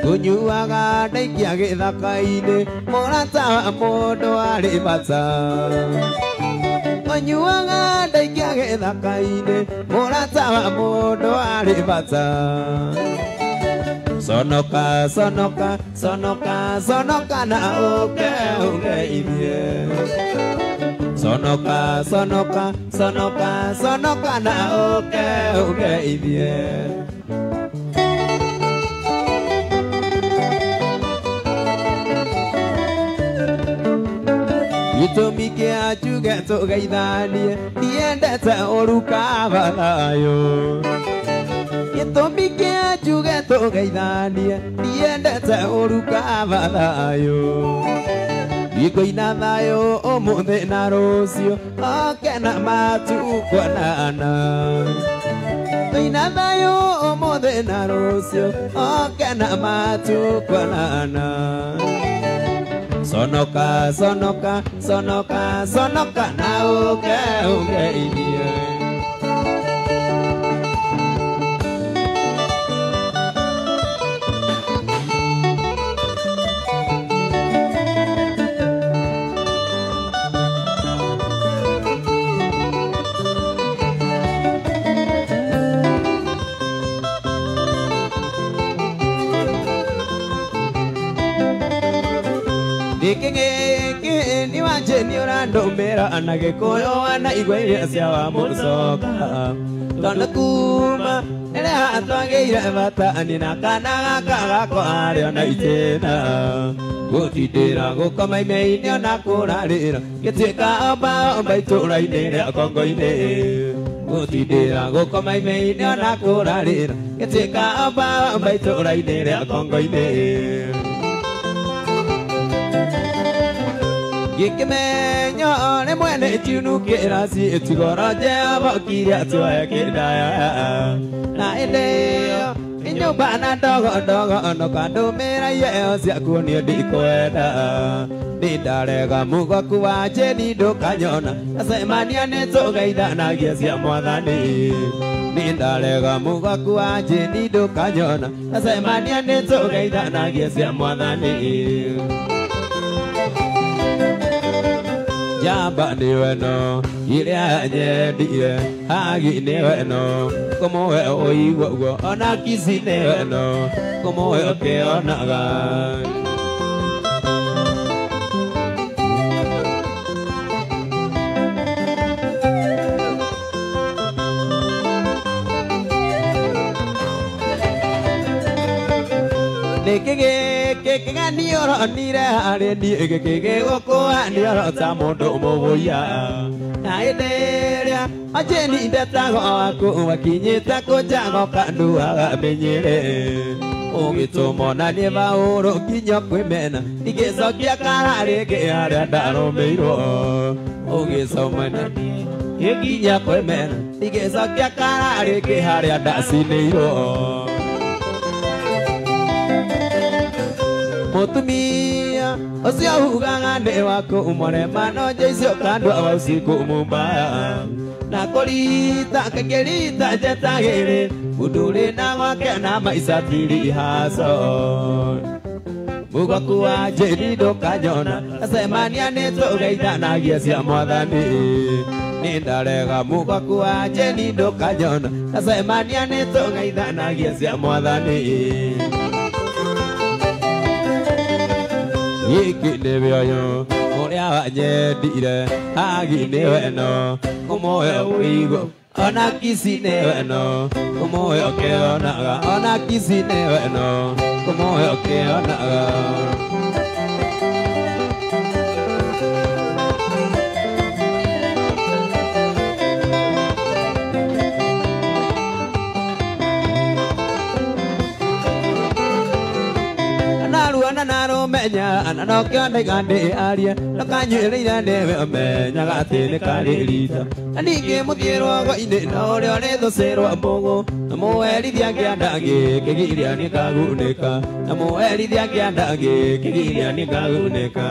Kunyuaga ndaikia gĩthaka-inĩ mũrata wa mũndũ arĩ bata. Kunyuaga ndaikia gĩthaka-inĩ mũrata wa mũndũ arĩ bata. Sonoka sonoka sonoka sonoka na ũkeongeithie. Sonoka sonoka sonoka sonoka na ũkeongeithie. Gĩtũmi kĩa njuge tũgeithanie ndiendete ũrukaga thayũ. Gĩtũmi kĩa njuge tũgeithanie ndiendete ũrukaga thayũ. Ngũina thayũ ũmũthĩ na rũciũ oke na matukwanana. Ngũina thayũ ũmũthĩ na rũciũ oke na matukwanana. Sonoka, sonoka, sonoka, sonoka na ũkeongeithie. Ni wanje ni ũrandũmĩra na Gĩkũyũ wana igua iria cia wa mũcoka. Tondũ kuma rĩrĩa twagĩire batani na kana gaka gakwa arĩ ona itĩna. Gũtindĩra gũkoma ime-inĩ ona kũrarĩra gĩtuĩka omba itũũra-inĩ rĩa Kongo-inĩ. Gũtindĩra gũkoma ime-inĩ ona kũrarĩra gĩtuĩka omba itũũra-inĩ rĩa Kongo-inĩ. Gĩkĩmenyo rĩmwe nĩ kiunukĩra ciĩtigoro Jehova kĩrĩa tuoya kĩndaya. Na hĩndĩ ĩyo nĩ nyũmba na ndogo ndogo ndũkandũmĩra iheo ciaku niĩ ndikwenda. Nĩ ndarega mũgoku wa Jeni ndũkanyona acemania nĩ tũgeithanagia cia Mwathani. Nĩ ndarega mũgoku wa Jeni ndũkanyona acemania nĩ tũgeithanagia cia Mwathani. amba ni weno iria nyendire hagi ni weno kũmũhe ũigua guo ona kisi ni weno kũmũhe ũkĩonaga Kega ni oro ni re hare ni kege goko ni oro ta mundu mubuya na ideria ajeni ndetago aku wakinyita kujago kandu agamenyere ugitumo ni bauro kinyo kwimena igicokia karari kiaria ndarumirwo ugisomana iginya kwimena igicokia karari kiaria ndacinirwo Mutumia ucio hugaga ndi waku umorema no jeicio kandu wa usiku mumbaya na kurita kekirita jetagiri uduri na gwake na maica tiri haso mugaku wa jeri ndukanyona acemania ni tugeithanagia cia mwathani ni ndarega mugaku wa jeri ndukanyona acemania ni tugeithanagia cia mwathani Yiki ni vyoyo, uria wanyendire, hagi ni weno, kũmũhe ũigua, ona kisi ni weno, kũmũhe ũkĩonaga, ona kisi ni weno, kũmũhe ũkĩonaga. Naro menya no kande gande aria no kanyirira ndewe menya gati ni karirita ninge muthiro go ine no rio ni thucirwo mbugu na muherithia ngiandangi kigiria ni kaguneka na muherithia ngiandangi kigiria ni kaguneka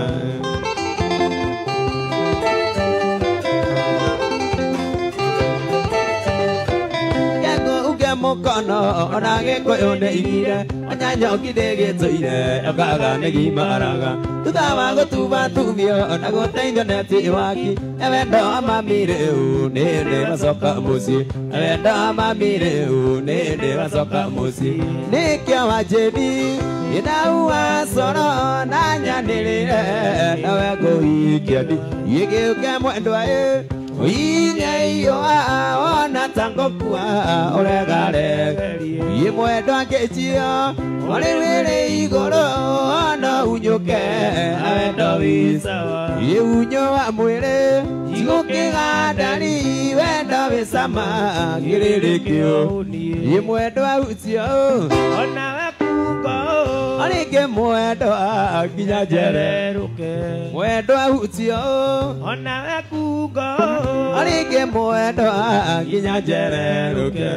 Mukono onage koyone igire onyanyo kidege toire okaga negi maraga tutawa gotuba tubio onago taindo neti waki ewendo amamire u nene masoka musi ewendo amamire u nene masoka musi nikya wajebi inaua soro nanyanirire nawe goikiadi yege ukemwendwa Oine iyo ona tango kwa oregare Yimwendo angejia Olewere igoro ona unyuke Awendo wisawa Yeunyo wa mwere Iguke gadari Wendo wisama Giririkio Yimwendo wa utio Ona wakuko Olege mwendo Ginya jereruke Mwendo wa utio Ona wakuko Olege mwendo Ginya jereruke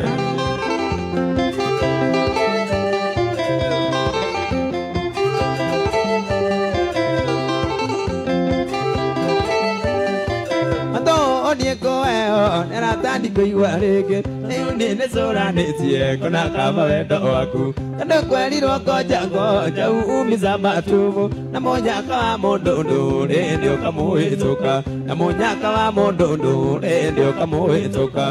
Nieko eo nera tandi kuigua rĩngĩ rĩu nĩ nĩcũranĩtie kũna kama wendo waku kando kwerirwo ngoja uumiza matubu na mũnyaka wa mũndũ ndũrĩ nĩ ũkamũhĩtũka na mũnyaka wa mũndũ ndũrĩ nĩ ũkamũhĩtũka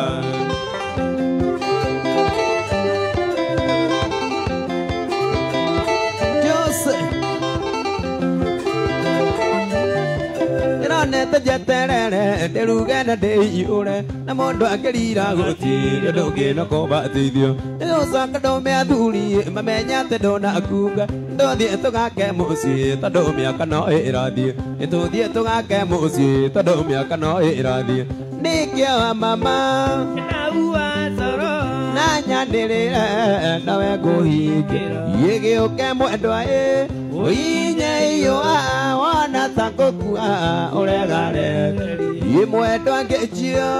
Nete jeterere nderuge na ndĩihũre na mũndũ akĩrira gũtirĩ ndũngĩ no kũmbatithio nĩgũcoka ndũme athuri mamenya atĩ ndũnakunga nĩtũthiĩ tũgake mũciĩ tondũ mĩaka no ĩrathiĩ nĩtũthiĩ tũgake mũciĩ tondũ mĩaka no ĩrathiĩ nĩkĩo wa mama na nyanĩrĩre nawe ngũhingĩra gĩgĩũke mwendwa ũinye iyũa wona ta ngũkua ũregare mwendwa ngĩnjio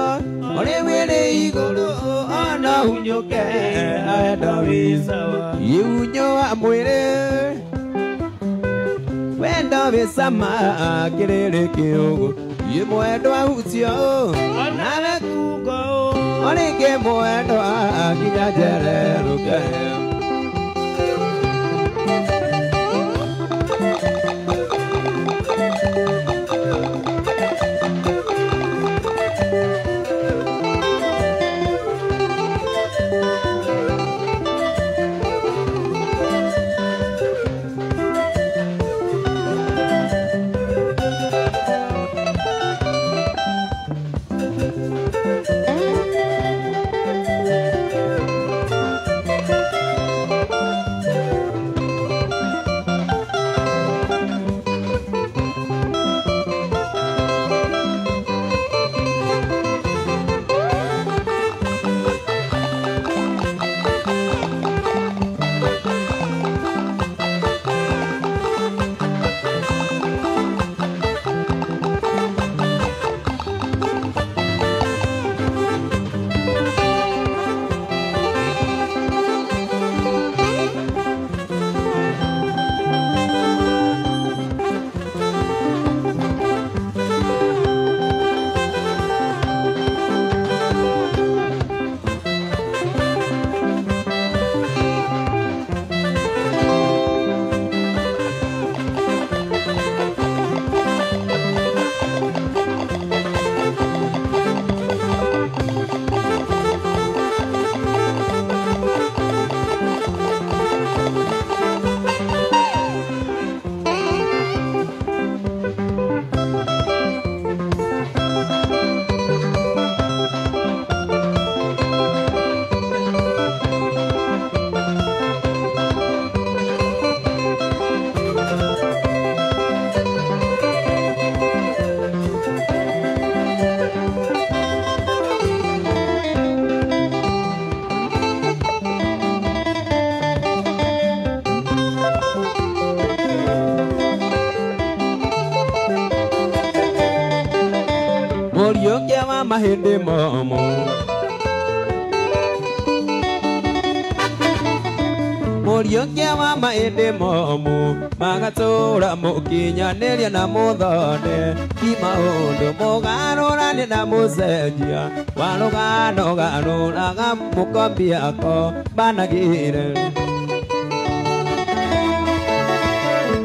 ũrĩ wĩrĩ igũrũ ona hunyũke wendo wĩsawa iunyo wa mwĩrĩ wendo wĩcama kĩrĩrĩ kĩũgũ mwendwa hucio nawe kugo ũrĩngĩ mwendwa nginya njererũke Muriukia wa mahindi momo Muriukia wa mahindi momo Magatura mukinyaneria na muthone Ti maundu mugarurani na mucenjia Wa rugano garuraga mukombi ako banagire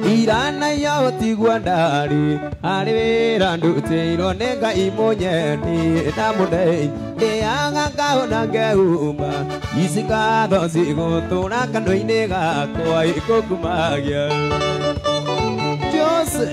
Irana yo tigwa ndari ari wira ndutiro nega imunyeni na mudei Eanga kaona ngeuma Isika dosi gutura kandoini gakwa ikukumagia Jose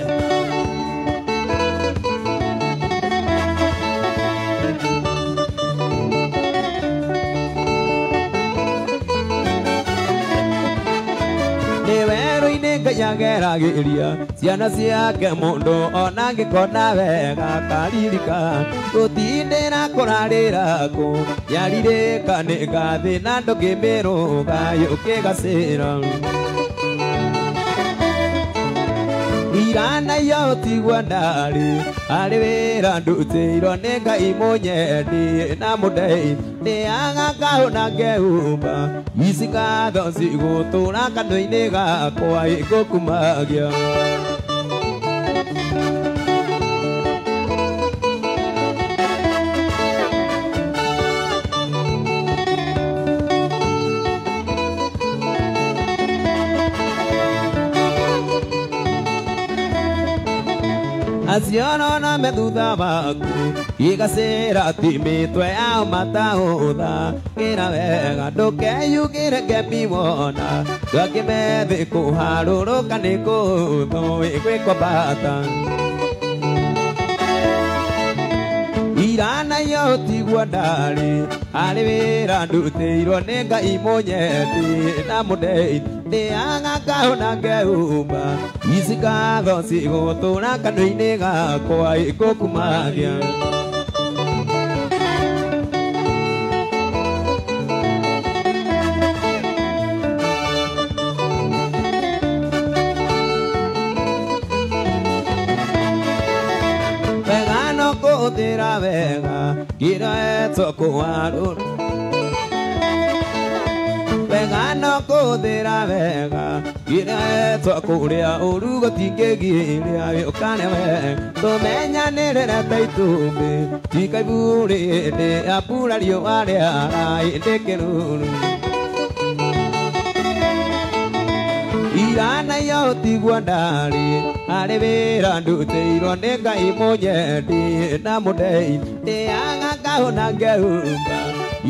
Yageragiria ciana ciake mundu ona ngikona wega karirika gutindira kurarira ku yaririka ni gathi na ndukimiruga yukigacira Irana yo tigwa ndari ari wira ndutiro ni Ngai munyeni na mudei ni aga kaona ngeumba Isika dosi gutura kandoini gakwa igukumagia Aciona na methutha waku igacira ti mitwe ya matautha gira wega ndukeyugire ngemiwona twakimethi kuharuruka ni kuthu igwikwa bata Irana yo tigwa ndari ari wira ndutiro ni Ngai munyeni na mudei ni aga kaona ngeumba Isika dosi gutura kandoini gakwa igukumagia Wega no kuthira wega gira eto kuharuru Wega no kuthira wega gira eto kuria uru gutingigiria ukane we tumenyanirira taitumbi tikaiburi ndi apura riũa rĩara indi kiruru Irana yo tigwa ndari ari wira ndutiro ni Ngai munyeni na mudei ni aga kaona ngeumba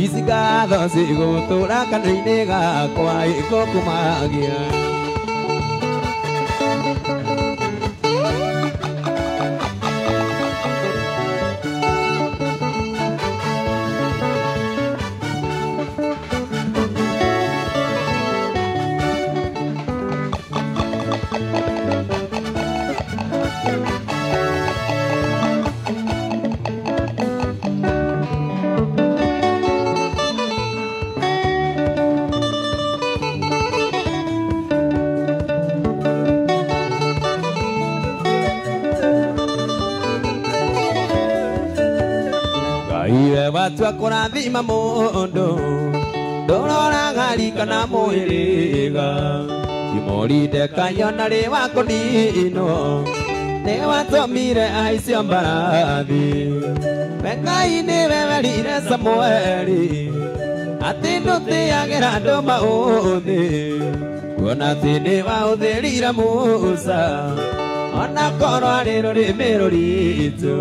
Isika dosi gutura kandoini gakwa igukumagia Watu akurathima mundu nduroraga rikana mwiriga imorinde kanyona ri wakunino ni watumire aicio mbarathi Ngai niwe werire Samueli ati ndutiagira andu mauthi kuona ati ni wauthirire Musa ona korwo ari rurimi ruritu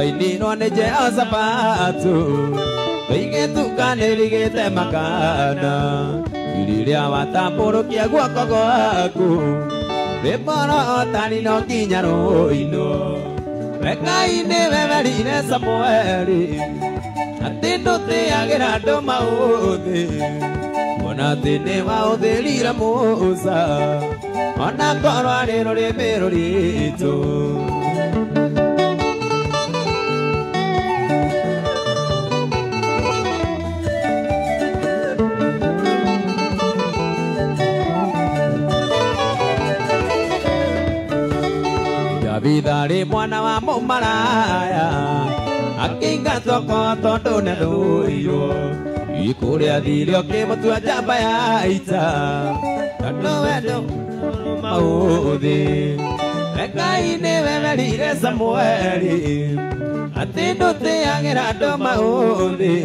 Inino ni Jehoshapatu Igetukanirigite makana Iriria watamburukia guoko gwaku Riborotani no nginya ruino Ngai niwe werire Samueli ati ndutiagira andu mauthi ona ati ni wauthirire Musa ona korwo ari rurimi ruritu Tabithari mwana wa mumaraya akingatwo ko tondu ne thuirwo ikuria thirio kimutua njamba ya ita tondu wendo mauthi Rekai niwe werire Samueli ati ndutiagira andu mauthi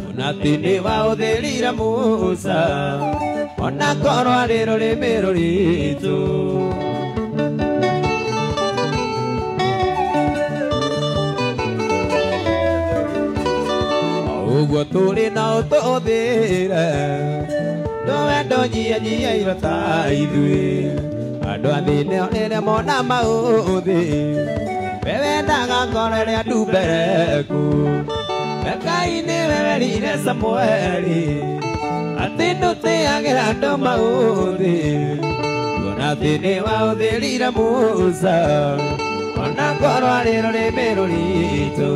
ona ati niwauthirire Musa ona korwo ari rurimi ruritu uguo turi na ututhire wendo njia irota ithui andu athine onire mona mauthi we wendaga ngoro ria ndumbereku Rekai niwe werire Samueli ati ndutiagira andu mauthi ona ati niwauthirire Musa ona korwo ari rurimi ruritu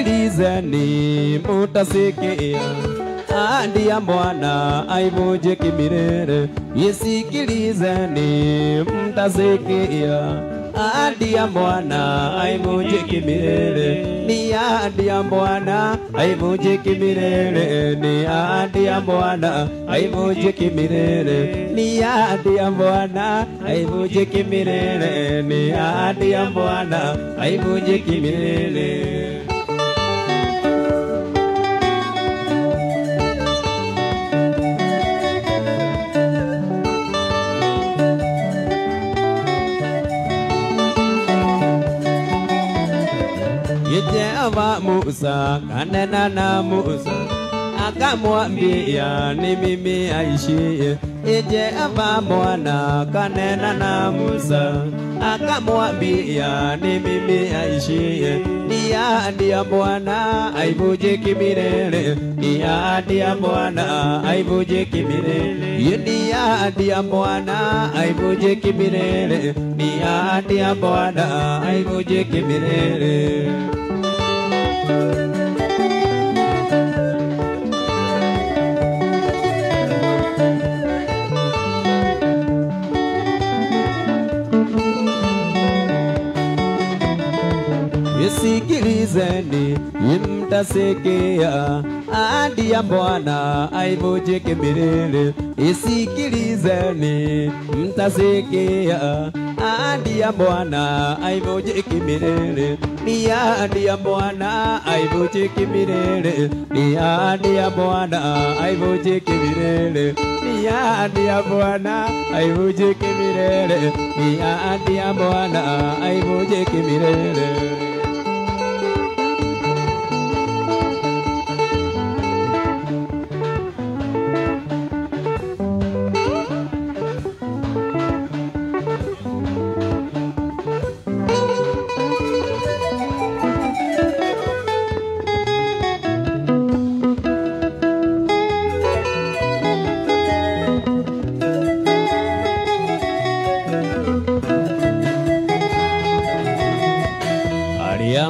Sikilizeni mutasikia ahadi ya Bwana haivunji milele. Sikilizeni mtasikia ahadi ya Bwana haivunji milele. Ni ahadi ya Bwana haivunji milele. Ni ahadi ya Bwana haivunji milele. Ni ahadi ya Bwana haivunji milele. Ni ahadi ya Bwana haivunji milele. Jehova Musa kanena na Musa akamwambia ni mimi aishie. Jehova Bwana kanena na Musa akamwambia ni mimi aishie. Ni ahadi ya Bwana haivunjiki milele. Ni ahadi ya Bwana haivunjiki milele. Ni ahadi ya Bwana haivunjiki milele. Ni ahadi ya Bwana haivunjiki milele. Sikilizeni mtasikia ahadi ya Bwana haivunjiki milele. Sikilizeni mtasikia ahadi ya Bwana haivunjiki milele. Ni ahadi ya Bwana haivunjiki milele. Ni ahadi ya Bwana haivunjiki milele. Ni ahadi ya Bwana haivunjiki milele. Ni ahadi ya Bwana haivunjiki milele.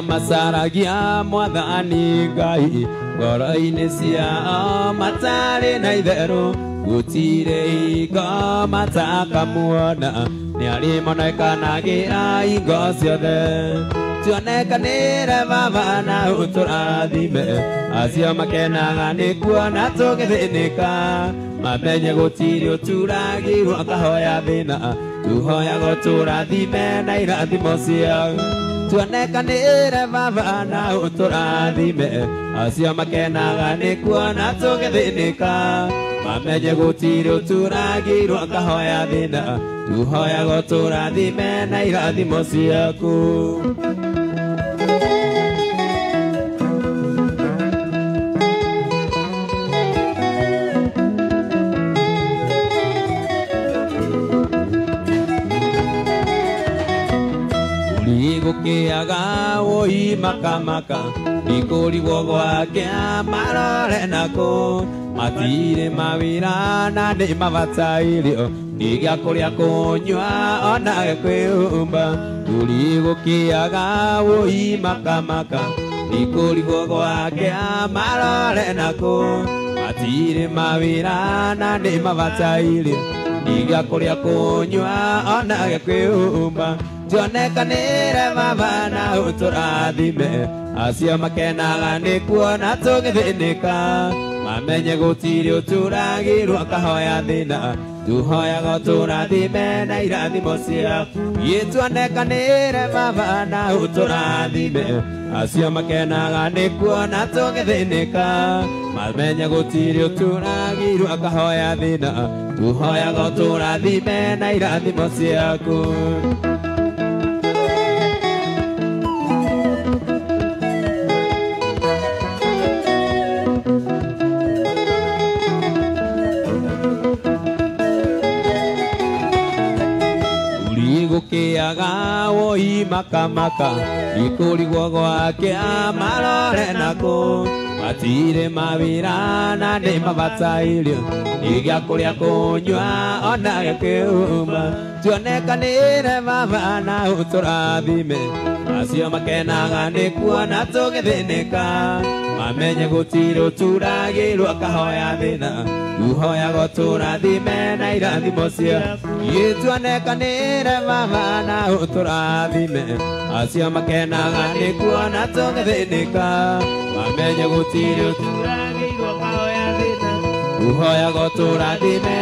Masaragia mwathani Ngai ngoro-inĩ ciao matarĩ na itherũ gũtirĩ hingo matakamuona nĩ arĩmonekanagia hingo ciothe tuonekanĩre baba na ũtũrathime acio makenaga nĩ kuona tũgĩthĩnĩka mamenye gũtirĩ ũturagĩirwo akahoya thĩna tuhoyaga ũtũrathime na irathimo ciao tuonekanĩre baba na ũtũrathime acio makenaga nĩ kuona tũgĩthĩnĩka mamenye gũtirĩ ũturagĩirwo akahoya thĩna tuhoyaga ũtũrathime na irathimo ciaku Gũkĩaga woi makamaka ikũrigwo gwake marore nako matirĩ mawĩra na nĩ mabataire gĩa kũrĩa kũnyua ona kwĩhumba gũkĩaga woi makamaka ikũrigwo gwake marore nako matirĩ mawĩra na nĩ mabataire gĩa kũrĩa kũnyua ona kwĩhumba tuonekanĩre baba na ũtũrathime acio makenaga nĩ kuona tũgĩthĩnĩka mamenye gũtirĩ ũturagĩirwo akahoya thĩna tuhoyaga ũtũrathime na irathimo ciaku tuonekanĩre baba na ũtũrathime acio makenaga nĩ kuona tũgĩthĩnĩka mamenye gũtirĩ ũturagĩirwo akahoya thĩna tuhoyaga ũtũrathime na irathimo ciaku gũkĩaga woi makamaka ikũrigwo gwake marore nako matirĩ mawĩra na nĩ mabataire gĩa kũrĩa kũnyua ona kwĩhumba tuonekanĩre baba na ũtũrathime acio makenaga nĩ kuona tũgĩthĩnĩka mamenye gũtirĩ ũturagĩirwo akahoya thĩna tuhoyaga ũtũrathime na irathimo ciaku tuonekanĩre baba na ũtũrathime acio makenaga nĩ kuona tũgĩthĩnĩka mamenye gũtirĩ ũturagĩirwo akahoya thĩna tuhoyaga ũtũrathime